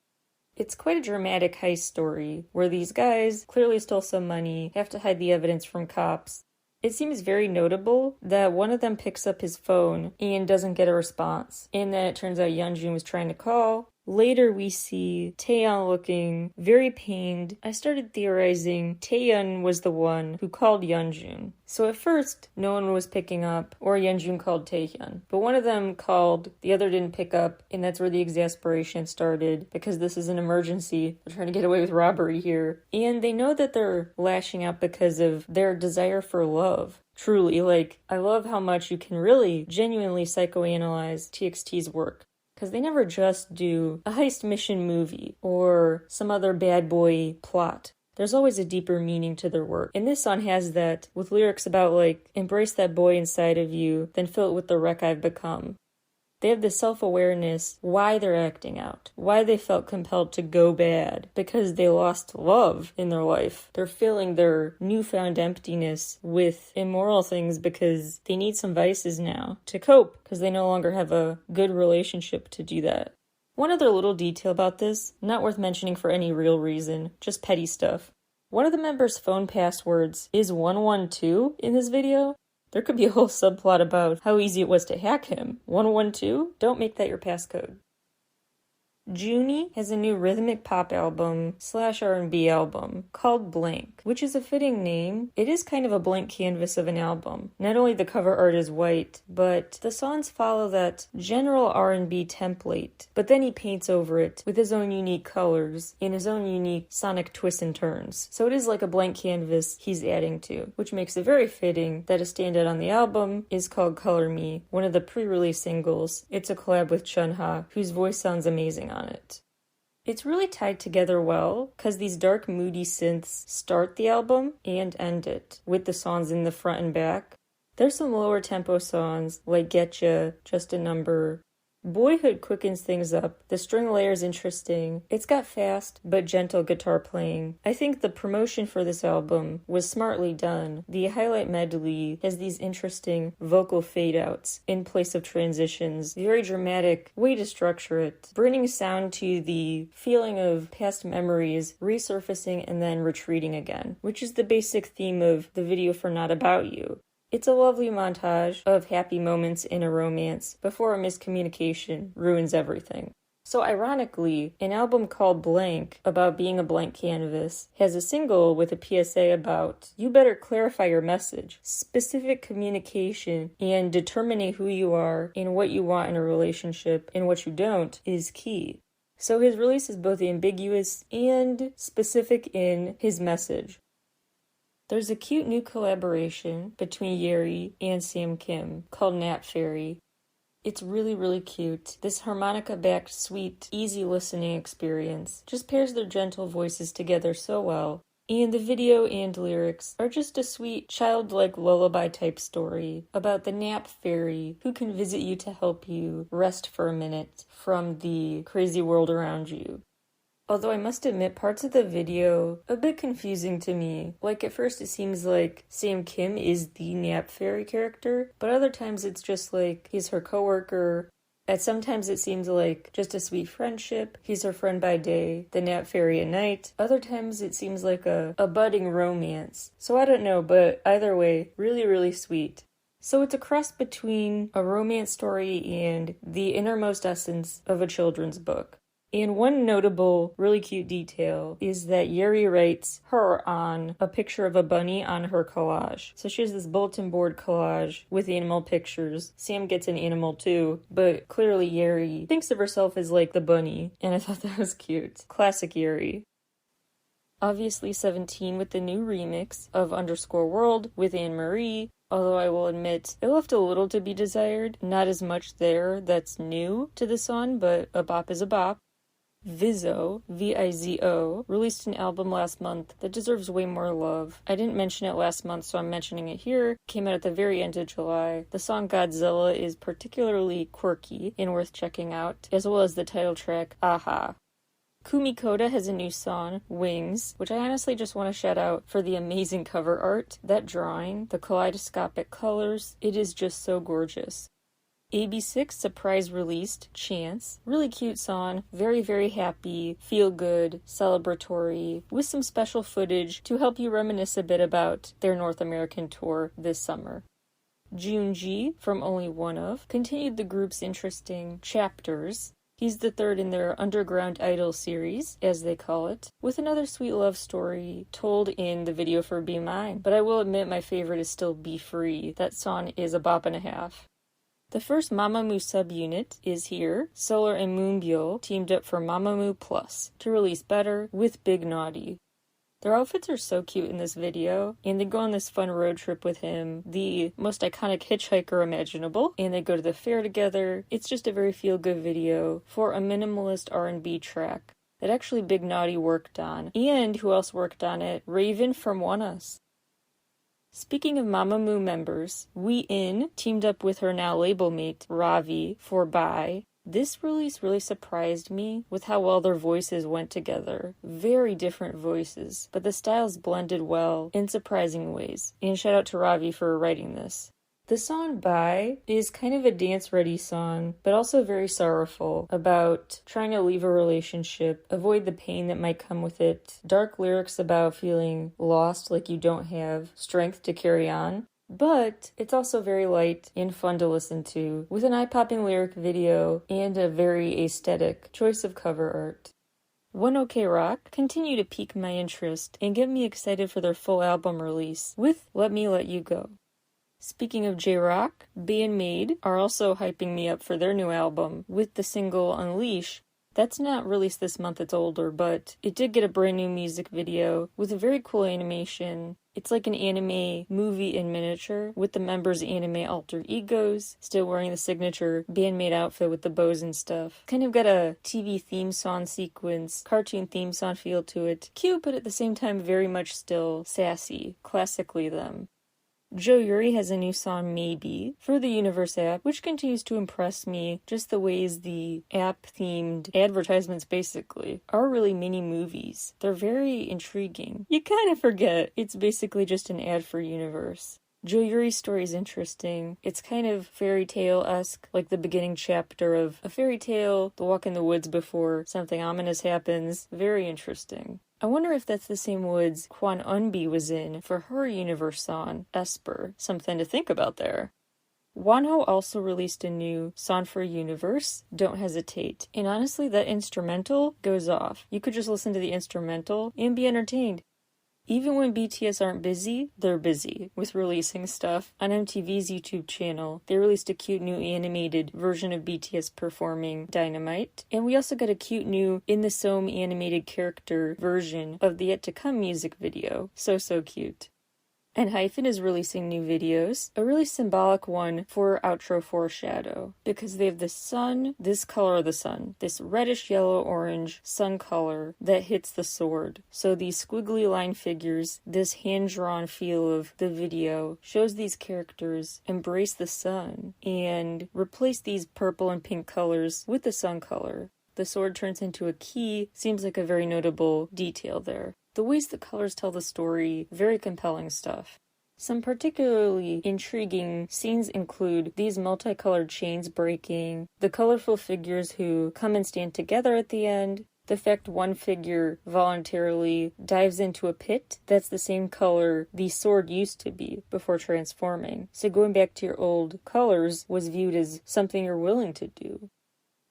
S1: It's quite a dramatic heist story, where these guys clearly stole some money, have to hide the evidence from cops. It seems very notable that one of them picks up his phone and doesn't get a response, and then it turns out Yeonjun was trying to call. Later we see Taeyeon looking very pained. I started theorizing Taeyeon was the one who called Yeonjun. So at first, no one was picking up, or Yeonjun called Taeyeon. But one of them called, the other didn't pick up, and that's where the exasperation started, because this is an emergency. They're trying to get away with robbery here. And they know that they're lashing out because of their desire for love. Truly, I love how much you can really genuinely psychoanalyze TXT's work. Because they never just do a heist mission movie or some other bad boy plot. There's always a deeper meaning to their work. And this song has that, with lyrics about embrace that boy inside of you, then fill it with the wreck I've become. They have the self-awareness why they're acting out, why they felt compelled to go bad, because they lost love in their life. They're filling their newfound emptiness with immoral things because they need some vices now to cope, because they no longer have a good relationship to do that. One other little detail about this, not worth mentioning for any real reason, just petty stuff. One of the members' phone passwords is 112 in this video. There could be a whole subplot about how easy it was to hack him. 112? Don't make that your passcode. Junie has a new rhythmic pop album / R&B album called Blank, which is a fitting name. It is kind of a blank canvas of an album. Not only the cover art is white, but the songs follow that general R&B template, but then he paints over it with his own unique colors and his own unique sonic twists and turns. So it is like a blank canvas he's adding to, which makes it very fitting that a standout on the album is called Color Me, one of the pre-release singles. It's a collab with Chunha, whose voice sounds amazing on it. It's really tied together well because these dark, moody synths start the album and end it with the songs in the front and back. There's some lower tempo songs like Getcha, Just a Number. Boyhood quickens things up. The string layer is interesting. It's got fast but gentle guitar playing. I think the promotion for this album was smartly done. The highlight medley has these interesting vocal fade outs in place of transitions. Very dramatic way to structure it, bringing sound to the feeling of past memories resurfacing and then retreating again, which is the basic theme of the video for Not About You. It's a lovely montage of happy moments in a romance before a miscommunication ruins everything. So ironically, an album called Blank, about being a blank canvas, has a single with a PSA about, you better clarify your message. Specific communication and determining who you are and what you want in a relationship and what you don't is key. So his release is both ambiguous and specific in his message. There's a cute new collaboration between Yeri and Sam Kim called Nap Fairy. It's really, really cute. This harmonica-backed, sweet, easy listening experience just pairs their gentle voices together so well. And the video and lyrics are just a sweet, childlike lullaby-type story about the nap fairy who can visit you to help you rest for a minute from the crazy world around you. Although I must admit, parts of the video a bit confusing to me. Like at first it seems like Sam Kim is the Nap Fairy character, but other times it's just like he's her coworker. At sometimes it seems like just a sweet friendship. He's her friend by day, the Nap Fairy at night. Other times it seems like a budding romance. So I don't know, but either way, really, really sweet. So it's a cross between a romance story and the innermost essence of a children's book. And one notable, really cute detail is that Yeri writes her on a picture of a bunny on her collage. So she has this bulletin board collage with animal pictures. Sam gets an animal too, but clearly Yeri thinks of herself as like the bunny, and I thought that was cute. Classic Yeri. Obviously 17 with the new remix of _World with Anne-Marie. Although I will admit, it left a little to be desired. Not as much there that's new to the song, but a bop is a bop. Vizzo, V-I-Z-O, released an album last month that deserves way more love. I didn't mention it last month, so I'm mentioning it here. Came out at the very end of July. The song Godzilla is particularly quirky and worth checking out, as well as the title track, Aha. Kumi Koda has a new song, Wings, which I honestly just want to shout out for the amazing cover art. That drawing, the kaleidoscopic colors, it is just so gorgeous. AB6 surprise released Chance. Really cute song, very, very happy, feel good, celebratory, with some special footage to help you reminisce a bit about their North American tour this summer. Junji, from Only One Of, continued the group's interesting chapters. He's the third in their Underground Idol series, as they call it, with another sweet love story told in the video for Be Mine. But I will admit my favorite is still Be Free. That song is a bop and a half. The first Mamamoo subunit is here. Solar and Moonbyul teamed up for Mamamoo Plus to release Better with Big Naughty. Their outfits are so cute in this video, and they go on this fun road trip with him, the most iconic hitchhiker imaginable, and they go to the fair together. It's just a very feel-good video for a minimalist R&B track that actually Big Naughty worked on. And who else worked on it? Raven from ONEUS. Speaking of Mamamoo members, In teamed up with her now label mate, Ravi, for Bye. This release really surprised me with how well their voices went together. Very different voices, but the styles blended well in surprising ways. And shout out to Ravi for writing this. The song Bye is kind of a dance-ready song, but also very sorrowful about trying to leave a relationship, avoid the pain that might come with it. Dark lyrics about feeling lost, like you don't have strength to carry on. But it's also very light and fun to listen to, with an eye-popping lyric video and a very aesthetic choice of cover art. One OK Rock continue to pique my interest and get me excited for their full album release with Let Me Let You Go. Speaking of J-Rock, Bandmade are also hyping me up for their new album with the single Unleash. That's not released this month, it's older, but it did get a brand new music video with a very cool animation. It's like an anime movie in miniature, with the members' anime alter egos, still wearing the signature Bandmade outfit with the bows and stuff. Kind of got a TV theme song sequence, cartoon theme song feel to it. Cute, but at the same time very much still sassy, classically them. Jo Yuri has a new song, Maybe, for the Universe app, which continues to impress me. Just the ways the app-themed advertisements, basically, are really mini movies. They're very intriguing. You kind of forget it's basically just an ad for Universe. Jo Yuri's story is interesting. It's kind of fairy tale-esque, like the beginning chapter of a fairy tale, the walk in the woods before something ominous happens. Very interesting. I wonder if that's the same woods Kwon Eunbi was in for her Universe song, Esper. Something to think about there. Wonho also released a new song for Universe, Don't Hesitate. And honestly, that instrumental goes off. You could just listen to the instrumental and be entertained. Even when BTS aren't busy, they're busy with releasing stuff. On MTV's YouTube channel, they released a cute new animated version of BTS performing Dynamite. And we also got a cute new In the Soam animated character version of the Yet to Come music video. So cute. And Hyphen is releasing new videos, a really symbolic one for outro foreshadow, because they have the sun, this color of the sun, this reddish yellow-orange sun color that hits the sword. So these squiggly line figures, this hand-drawn feel of the video, shows these characters embrace the sun and replace these purple and pink colors with the sun color. The sword turns into a key, seems like a very notable detail there. The ways the colors tell the story, very compelling stuff. Some particularly intriguing scenes include these multicolored chains breaking, the colorful figures who come and stand together at the end, the fact one figure voluntarily dives into a pit that's the same color the sword used to be before transforming. So going back to your old colors was viewed as something you're willing to do.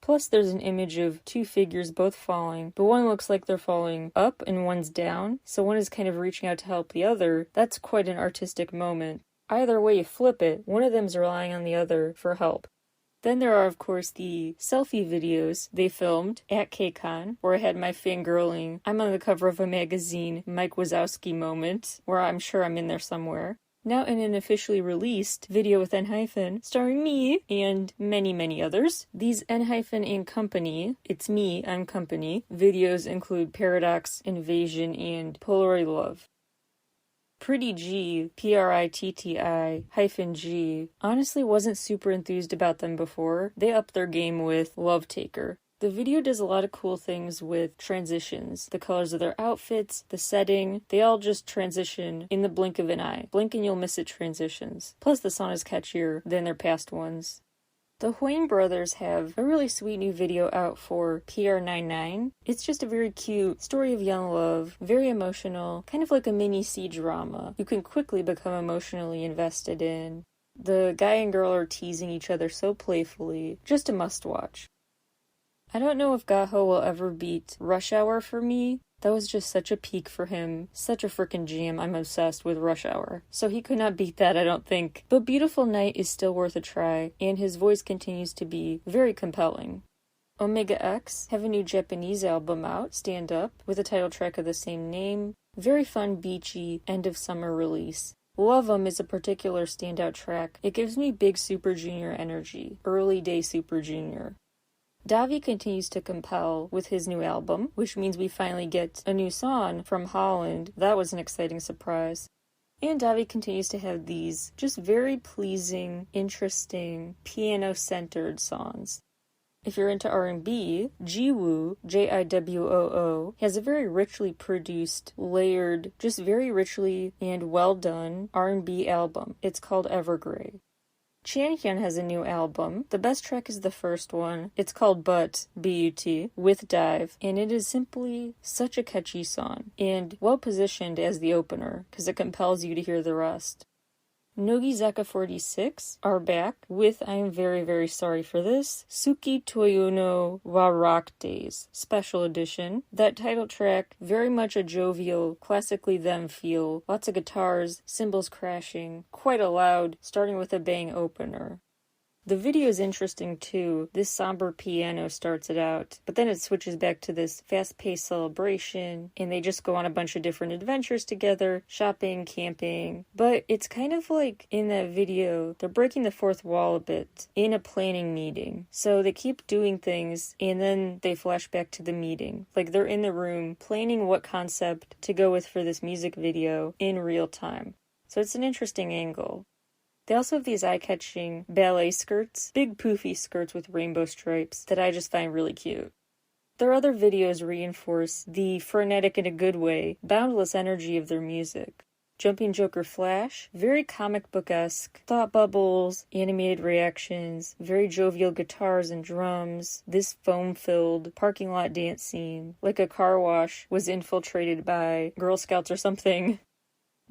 S1: Plus, there's an image of two figures both falling, but one looks like they're falling up and one's down, so one is kind of reaching out to help the other. That's quite an artistic moment. Either way you flip it, one of them's relying on the other for help. Then there are, of course, the selfie videos they filmed at KCON, where I had my fangirling, I'm on the cover of a magazine, Mike Wazowski moment, where I'm sure I'm in there somewhere. Now in an officially released video with N-Hyphen, starring me and many others. These N-Hyphen and Company, it's me, I'm Company, videos include Paradox, Invasion, and Polaroid Love. Pretty G, Pritti-G, honestly wasn't super enthused about them before. They upped their game with Love Taker. The video does a lot of cool things with transitions. The colors of their outfits, the setting, they all just transition in the blink of an eye. Blink and you'll miss it transitions. Plus the song is catchier than their past ones. The Hwang brothers have a really sweet new video out for PR99. It's just a very cute story of young love, very emotional, kind of like a mini C-drama you can quickly become emotionally invested in. The guy and girl are teasing each other so playfully, just a must-watch. I don't know if Gaho will ever beat Rush Hour for me. That was just such a peak for him. Such a frickin' jam. I'm obsessed with Rush Hour. So he could not beat that, I don't think. But Beautiful Night is still worth a try, and his voice continues to be very compelling. Omega X have a new Japanese album out, Stand Up, with a title track of the same name. Very fun, beachy, end of summer release. Love 'Em is a particular standout track. It gives me big Super Junior energy. Early day Super Junior. Davi continues to compel with his new album, which means we finally get a new song from Holland. That was an exciting surprise. And Davi continues to have these just very pleasing, interesting, piano-centered songs. If you're into R&B, Jiwoo, Jiwoo, has a very richly produced, layered, just very richly and well done R&B album. It's called Evergrey. Chanhyun has a new album. The best track is the first one. It's called But, B-U-T, with Dive, and it is simply such a catchy song, and well positioned as the opener, because it compels you to hear the rest. Nogizaka 46 are back with I am very, very sorry for this, Suki Toyono wa Rock Days Special Edition. That title track, very much a jovial, classically them feel, lots of guitars, cymbals crashing, quite a loud, starting with a bang opener. The video is interesting too. This somber piano starts it out, but then it switches back to this fast-paced celebration, and they just go on a bunch of different adventures together, shopping, camping. But it's kind of like in that video, they're breaking the fourth wall a bit in a planning meeting. So they keep doing things, and then they flash back to the meeting. Like they're in the room planning what concept to go with for this music video in real time. So it's an interesting angle. They also have these eye-catching ballet skirts, big poofy skirts with rainbow stripes that I just find really cute. Their other videos reinforce the frenetic in a good way, boundless energy of their music. Jumping Joker Flash, very comic book-esque, thought bubbles, animated reactions, very jovial guitars and drums, this foam-filled parking lot dance scene, like a car wash was infiltrated by Girl Scouts or something.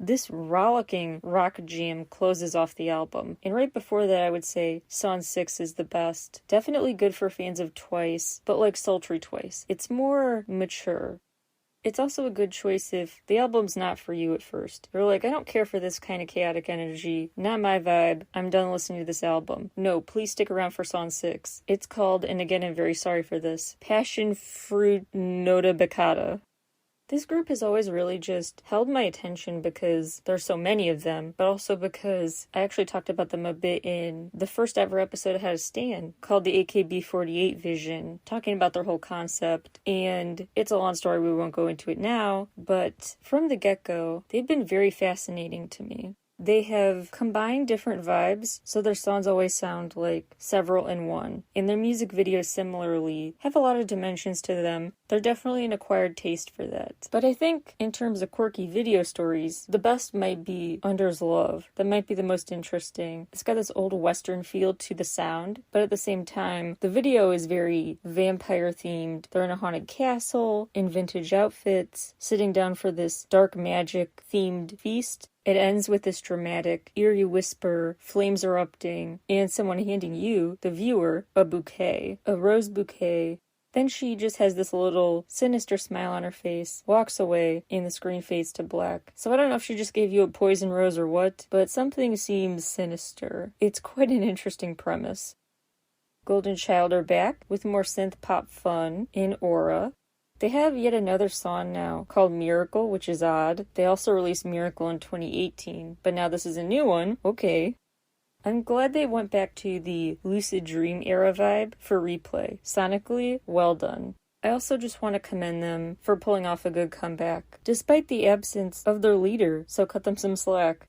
S1: This rollicking rock jam closes off the album, and right before that I would say Song 6 is the best. Definitely good for fans of Twice, but like sultry Twice. It's more mature. It's also a good choice if the album's not for you at first. You're like, I don't care for this kind of chaotic energy, not my vibe, I'm done listening to this album. No, please stick around for Song 6. It's called, and again I'm very sorry for this, Passion Fruit Nota Bacata. This group has always really just held my attention because there's so many of them, but also because I actually talked about them a bit in the first ever episode I had a stan called the AKB48 Vision, talking about their whole concept, and it's a long story, we won't go into it now, but from the get-go, they've been very fascinating to me. They have combined different vibes, so their songs always sound like several in one. And their music videos similarly have a lot of dimensions to them. They're definitely an acquired taste for that. But I think in terms of quirky video stories, the best might be Under's Love. That might be the most interesting. It's got this old western feel to the sound, but at the same time, the video is very vampire themed. They're in a haunted castle, in vintage outfits, sitting down for this dark magic themed feast. It ends with this dramatic, eerie whisper, flames erupting, and someone handing you, the viewer, a bouquet, a rose bouquet. Then she just has this little sinister smile on her face, walks away, and the screen fades to black. So I don't know if she just gave you a poison rose or what, but something seems sinister. It's quite an interesting premise. Golden Child are back with more synth pop fun in Aura. They have yet another song now called Miracle, which is odd. They also released Miracle in 2018, but now this is a new one. Okay. I'm glad they went back to the Lucid Dream era vibe for Replay. Sonically, well done. I also just want to commend them for pulling off a good comeback, despite the absence of their leader, so cut them some slack.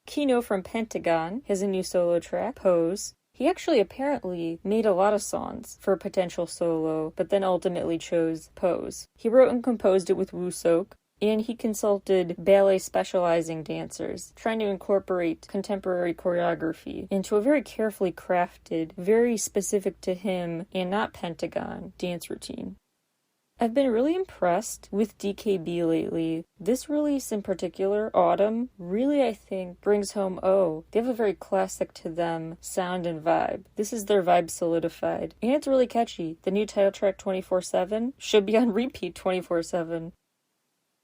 S1: Kino from Pentagon has a new solo track, Pose. He actually apparently made a lot of songs for a potential solo, but then ultimately chose Pose. He wrote and composed it with Woo-Sok, and he consulted ballet specializing dancers, trying to incorporate contemporary choreography into a very carefully crafted, very specific to him and not Pentagon dance routine. I've been really impressed with DKB lately. This release in particular, Autumn, really I think brings home, they have a very classic to them sound and vibe. This is their vibe solidified. And it's really catchy. The new title track 24/7 should be on repeat 24/7.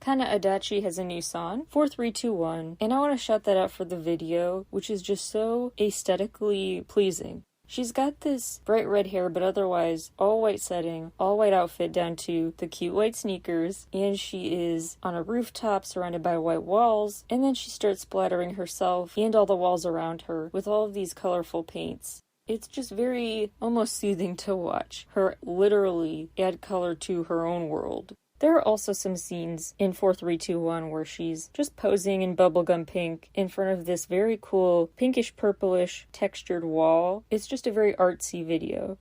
S1: Kana Adachi has a new song, 4321, and I want to shout that out for the video, which is just so aesthetically pleasing. She's got this bright red hair, but otherwise all white setting, all white outfit down to the cute white sneakers, and she is on a rooftop surrounded by white walls, and then she starts splattering herself and all the walls around her with all of these colorful paints. It's just very almost soothing to watch her literally add color to her own world. There are also some scenes in 4321 where she's just posing in bubblegum pink in front of this very cool pinkish purplish textured wall. It's just a very artsy video.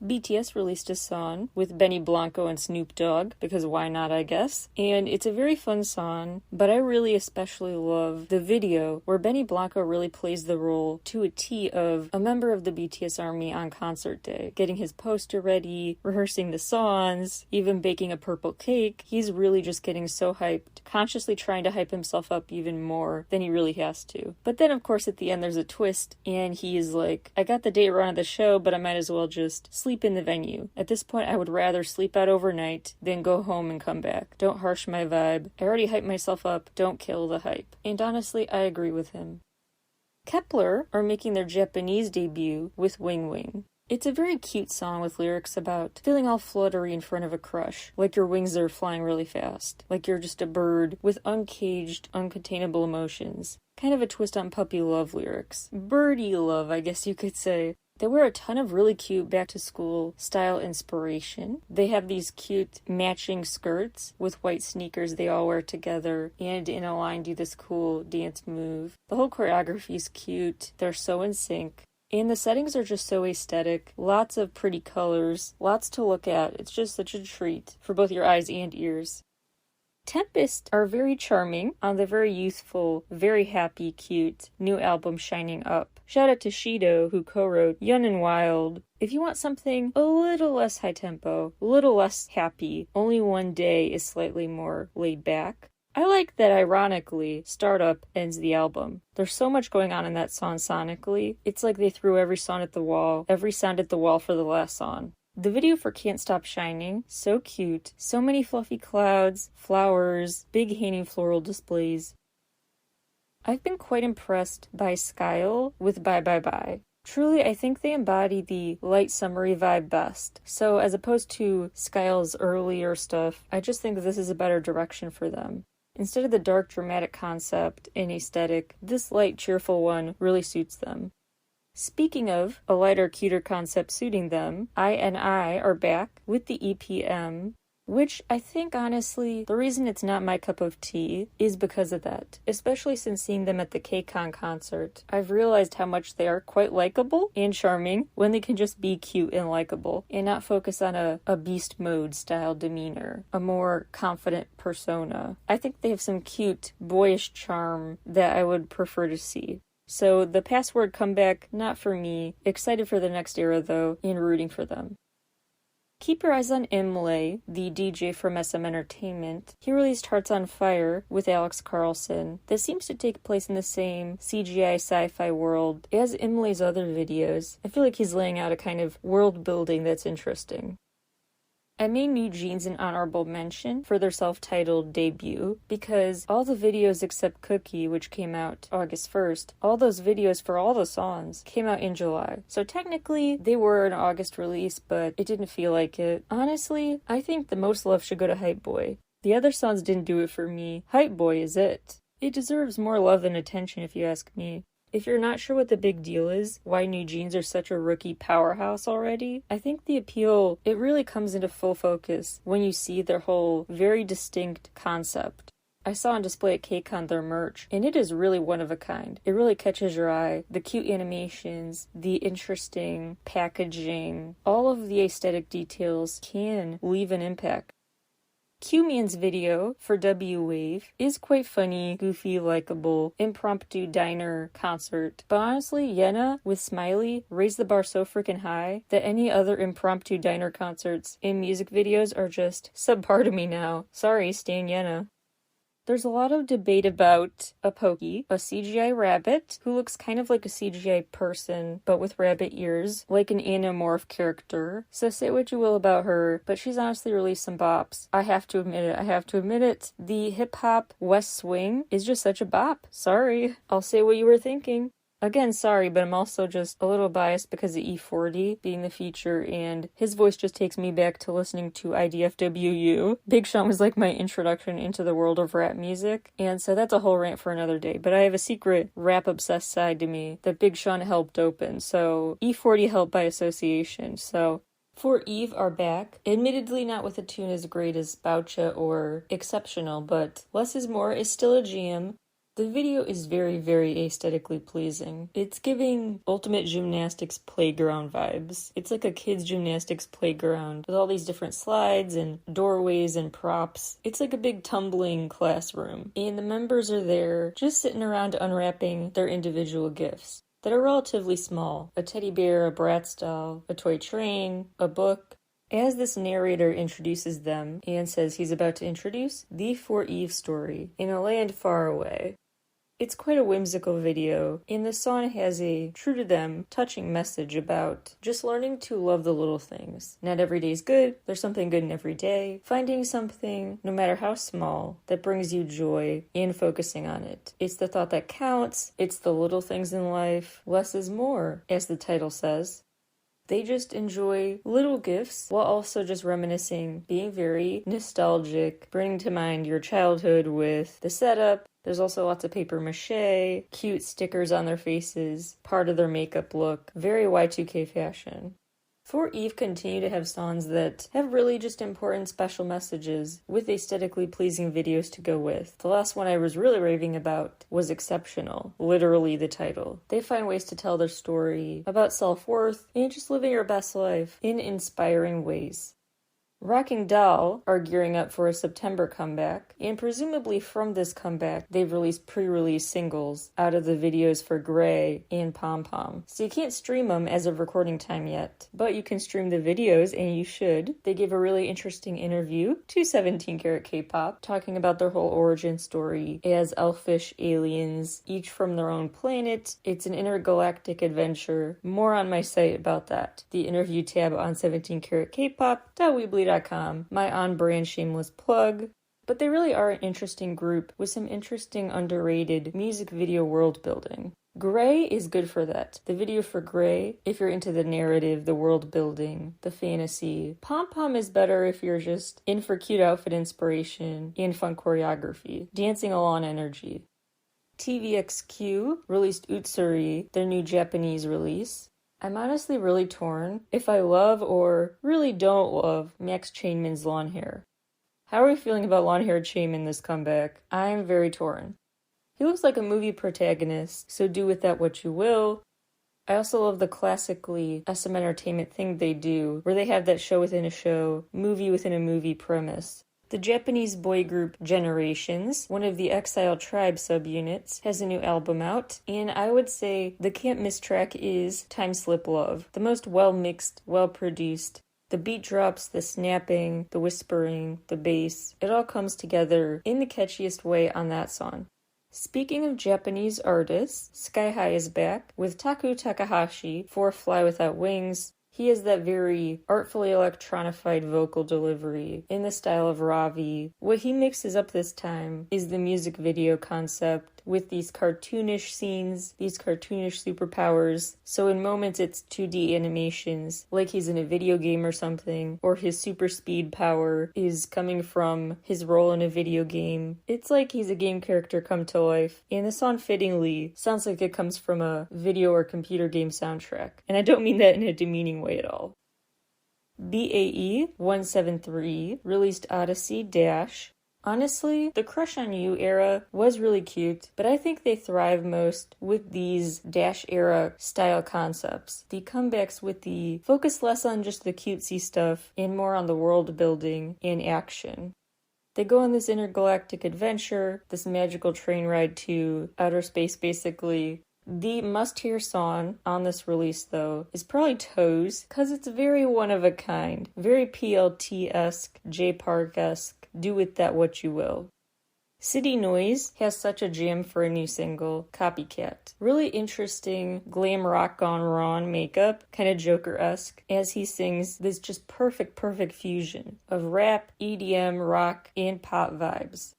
S1: BTS released a song with Benny Blanco and Snoop Dogg, because why not, I guess. And it's a very fun song, but I really especially love the video where Benny Blanco really plays the role to a T of a member of the BTS army on concert day, getting his poster ready, rehearsing the songs, even baking a purple cake. He's really just getting so hyped, consciously trying to hype himself up even more than he really has to. But then, of course, at the end there's a twist, and he is like, I got the date run of the show, but I might as well just sleep in the venue. At this point, I would rather sleep out overnight than go home and come back. Don't harsh my vibe. I already hyped myself up. Don't kill the hype. And honestly, I agree with him. Kepler are making their Japanese debut with Wing Wing. It's a very cute song with lyrics about feeling all fluttery in front of a crush, like your wings are flying really fast, like you're just a bird with uncaged, uncontainable emotions. Kind of a twist on puppy love lyrics. Birdie love, I guess you could say. They wear a ton of really cute back-to-school style inspiration. They have these cute matching skirts with white sneakers they all wear together, and in a line do this cool dance move. The whole choreography is cute. They're so in sync. And the settings are just so aesthetic. Lots of pretty colors. Lots to look at. It's just such a treat for both your eyes and ears. Tempest are very charming on the very youthful, very happy, cute new album Shining Up. Shout out to Shido, who co-wrote Young and Wild. If you want something a little less high tempo, a little less happy, Only One Day is slightly more laid back. I like that, ironically, Startup ends the album. There's so much going on in that song sonically. It's like they threw every song at the wall, every sound at the wall for the last song. The video for Can't Stop Shining, so cute. So many fluffy clouds, flowers, big hanging floral displays. I've been quite impressed by Skyle with Bye Bye Bye. Truly, I think they embody the light summery vibe best. So as opposed to Skyle's earlier stuff, I just think this is a better direction for them. Instead of the dark dramatic concept and aesthetic, this light cheerful one really suits them. Speaking of a lighter, cuter concept suiting them, I are back with the EPM, which I think, honestly, the reason it's not my cup of tea is because of that. Especially since seeing them at the K-Con concert, I've realized how much they are quite likable and charming when they can just be cute and likable and not focus on a beast mode style demeanor, a more confident persona. I think they have some cute, boyish charm that I would prefer to see. So the Password comeback, not for me. Excited for the next era though, and rooting for them. Keep your eyes on Imlay, the DJ from SM Entertainment. He released Hearts on Fire with Alex Carlson. This seems to take place in the same CGI sci-fi world as Imlay's other videos. I feel like he's laying out a kind of world building that's interesting. I made New Jeans an honorable mention for their self-titled debut because all the videos except Cookie, which came out August 1st, all those videos for all the songs came out in July. So technically, they were an August release, but it didn't feel like it. Honestly, I think the most love should go to Hype Boy. The other songs didn't do it for me. Hype Boy is it. It deserves more love and attention if you ask me. If you're not sure what the big deal is, why New Jeans are such a rookie powerhouse already, I think the appeal, it really comes into full focus when you see their whole very distinct concept. I saw on display at K-Con their merch, and it is really one of a kind. It really catches your eye. The cute animations, the interesting packaging, all of the aesthetic details can leave an impact. Q-Man's video for W-Wave is quite funny, goofy, likable, impromptu diner concert. But honestly, Yena with Smiley raised the bar so freaking high that any other impromptu diner concerts and music videos are just subpar to me now. Sorry, Stan Yena. There's a lot of debate about a Pokey, a CGI rabbit, who looks kind of like a CGI person, but with rabbit ears, like an Animorph character. So say what you will about her, but she's honestly released some bops. I have to admit it. The hip-hop West Swing is just such a bop. Sorry. I'll say what you were thinking. Again, sorry, but I'm also just a little biased because of E40 being the feature, and his voice just takes me back to listening to IDFWU. Big Sean was like my introduction into the world of rap music, and so that's a whole rant for another day. But I have a secret rap-obsessed side to me that Big Sean helped open, so E40 helped by association, so... For Eve are back, admittedly not with a tune as great as Boucha or Exceptional, but Less is More is still a jam. The video is very, very aesthetically pleasing. It's giving ultimate gymnastics playground vibes. It's like a kid's gymnastics playground with all these different slides and doorways and props. It's like a big tumbling classroom. And the members are there just sitting around unwrapping their individual gifts that are relatively small. A teddy bear, a Bratz doll, a toy train, a book. As this narrator introduces them and says he's about to introduce the For Eve story in a land far away. It's quite a whimsical video, and the song has a, true to them, touching message about just learning to love the little things. Not every day's good, there's something good in every day. Finding something, no matter how small, that brings you joy and focusing on it. It's the thought that counts, it's the little things in life. Less is more, as the title says. They just enjoy little gifts while also just reminiscing, being very nostalgic, bringing to mind your childhood with the setup. There's also lots of paper mache, cute stickers on their faces, part of their makeup look, very Y2K fashion. For Eve continue to have songs that have really just important special messages with aesthetically pleasing videos to go with. The last one I was really raving about was Exceptional, literally the title. They find ways to tell their story about self-worth and just living your best life in inspiring ways. Rocking Doll are gearing up for a September comeback, and presumably from this comeback, they've released pre-release singles out of the videos for Gray and Pom Pom. So you can't stream them as of recording time yet, but you can stream the videos, and you should. They gave a really interesting interview to 17 Carat K-Pop, talking about their whole origin story as elfish aliens, each from their own planet. It's an intergalactic adventure. More on my site about that. The interview tab on 17caratkpop.weebly.com, my on-brand shameless plug. But they really are an interesting group with some interesting underrated music video world building. Gray is good for that. The video for Gray, if you're into the narrative, the world building, the fantasy. Pom Pom is better if you're just in for cute outfit inspiration and fun choreography, dancing along energy. TVXQ released Utsuri, their new Japanese release. I'm honestly really torn if I love or really don't love Max Chainman's lawn hair. How are we feeling about lawn hair Chainman this comeback? I'm very torn. He looks like a movie protagonist, so do with that what you will. I also love the classically SM Entertainment thing they do, where they have that show within a show, movie within a movie premise. The Japanese boy group Generations, one of the Exile Tribe subunits, has a new album out, and I would say the can't miss track is Time Slip Love. The most well-mixed, well-produced. The beat drops, the snapping, the whispering, the bass, it all comes together in the catchiest way on that song. Speaking of Japanese artists, Sky High is back with Taku Takahashi for Fly Without Wings. He has that very artfully electronified vocal delivery in the style of Ravi. What he mixes up this time is the music video concept with these cartoonish scenes, these cartoonish superpowers. So in moments it's 2D animations, like he's in a video game or something, or his super speed power is coming from his role in a video game. It's like he's a game character come to life, and the song fittingly sounds like it comes from a video or computer game soundtrack. And I don't mean that in a demeaning way at all. BAE 173 released Odyssey Dash. Honestly, the Crush on You era was really cute, but I think they thrive most with these Dash era style concepts. The comebacks with the focus less on just the cutesy stuff and more on the world building and action. They go on this intergalactic adventure, this magical train ride to outer space basically. The must-hear song on this release, though, is probably Toes, because it's very one-of-a-kind, very PLT-esque, J-Park-esque, do with that what you will. City Noise has such a jam for a new single, Copycat. Really interesting glam rock gone wrong makeup, kind of Joker-esque, as he sings this just perfect fusion of rap, EDM, rock, and pop vibes.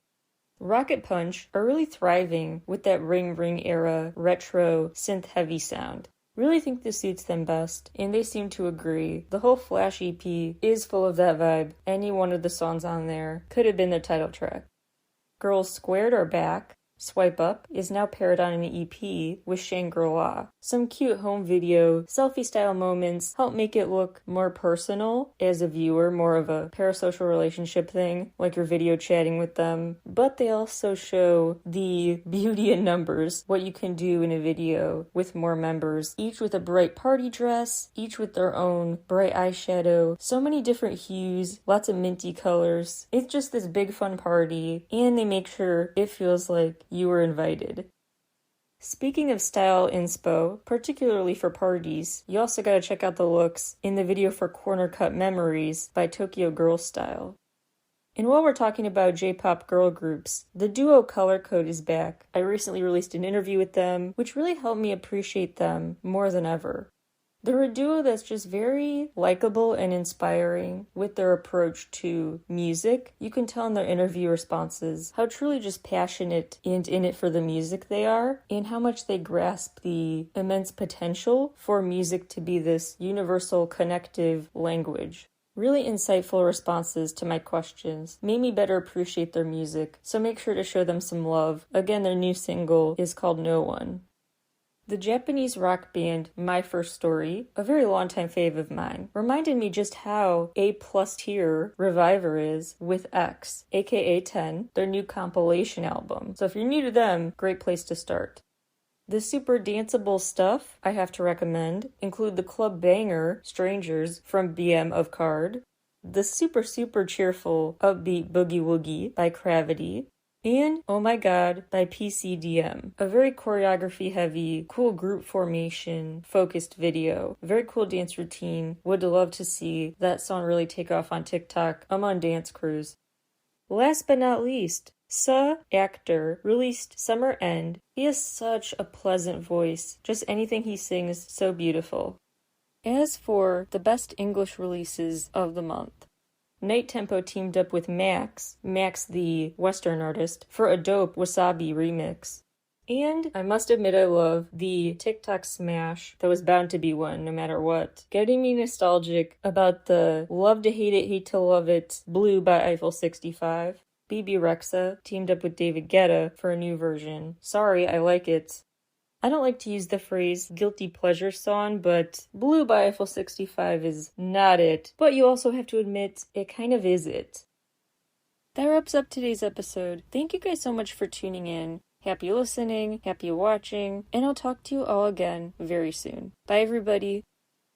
S1: Rocket Punch are really thriving with that ring era retro synth heavy sound. Really think this suits them best, and they seem to agree. The whole Flash EP is full of that vibe. Any one of the songs on there could have been their title track. Girls Squared are back. Swipe Up is now paired on an EP with Shangri-La. Some cute home video, selfie-style moments help make it look more personal as a viewer, more of a parasocial relationship thing, like you're video chatting with them. But they also show the beauty in numbers, what you can do in a video with more members, each with a bright party dress, each with their own bright eyeshadow, so many different hues, lots of minty colors. It's just this big fun party, and they make sure it feels like you were invited. Speaking of style inspo, particularly for parties, you also gotta check out the looks in the video for Corner Cut Memories by Tokyo Girl Style. And while we're talking about J-pop girl groups, the duo Color Code is back. I recently released an interview with them, which really helped me appreciate them more than ever. They're a duo that's just very likable and inspiring with their approach to music. You can tell in their interview responses how truly just passionate and in it for the music they are, and how much they grasp the immense potential for music to be this universal connective language. Really insightful responses to my questions made me better appreciate their music, so make sure to show them some love. Again, their new single is called No One. The Japanese rock band My First Story, a very long-time fave of mine, reminded me just how A+ tier Reviver is with X, aka 10, their new compilation album. So if you're new to them, great place to start. The super danceable stuff I have to recommend include the club banger Strangers from BM of Card, the super cheerful upbeat Boogie Woogie by Gravity, and Oh My God by PCDM, a very choreography heavy, cool group formation focused video. Very cool dance routine. Would love to see that song really take off on TikTok. I'm on dance cruise. Last but not least, Actor released Summer End. He has such a pleasant voice. Just anything he sings, so beautiful. As for the best English releases of the month, Night Tempo teamed up with Max the Western artist, for a dope Wasabi remix. And I must admit I love the TikTok smash that was bound to be one no matter what. Getting me nostalgic about the Love to Hate It, Hate to Love It Blue by Eiffel 65. BB Rexa teamed up with David Guetta for a new version. Sorry, I like it. I don't like to use the phrase guilty pleasure song, but Blue by Eiffel 65 is not it. But you also have to admit, it kind of is it. That wraps up today's episode. Thank you guys so much for tuning in. Happy listening, happy watching, and I'll talk to you all again very soon. Bye everybody.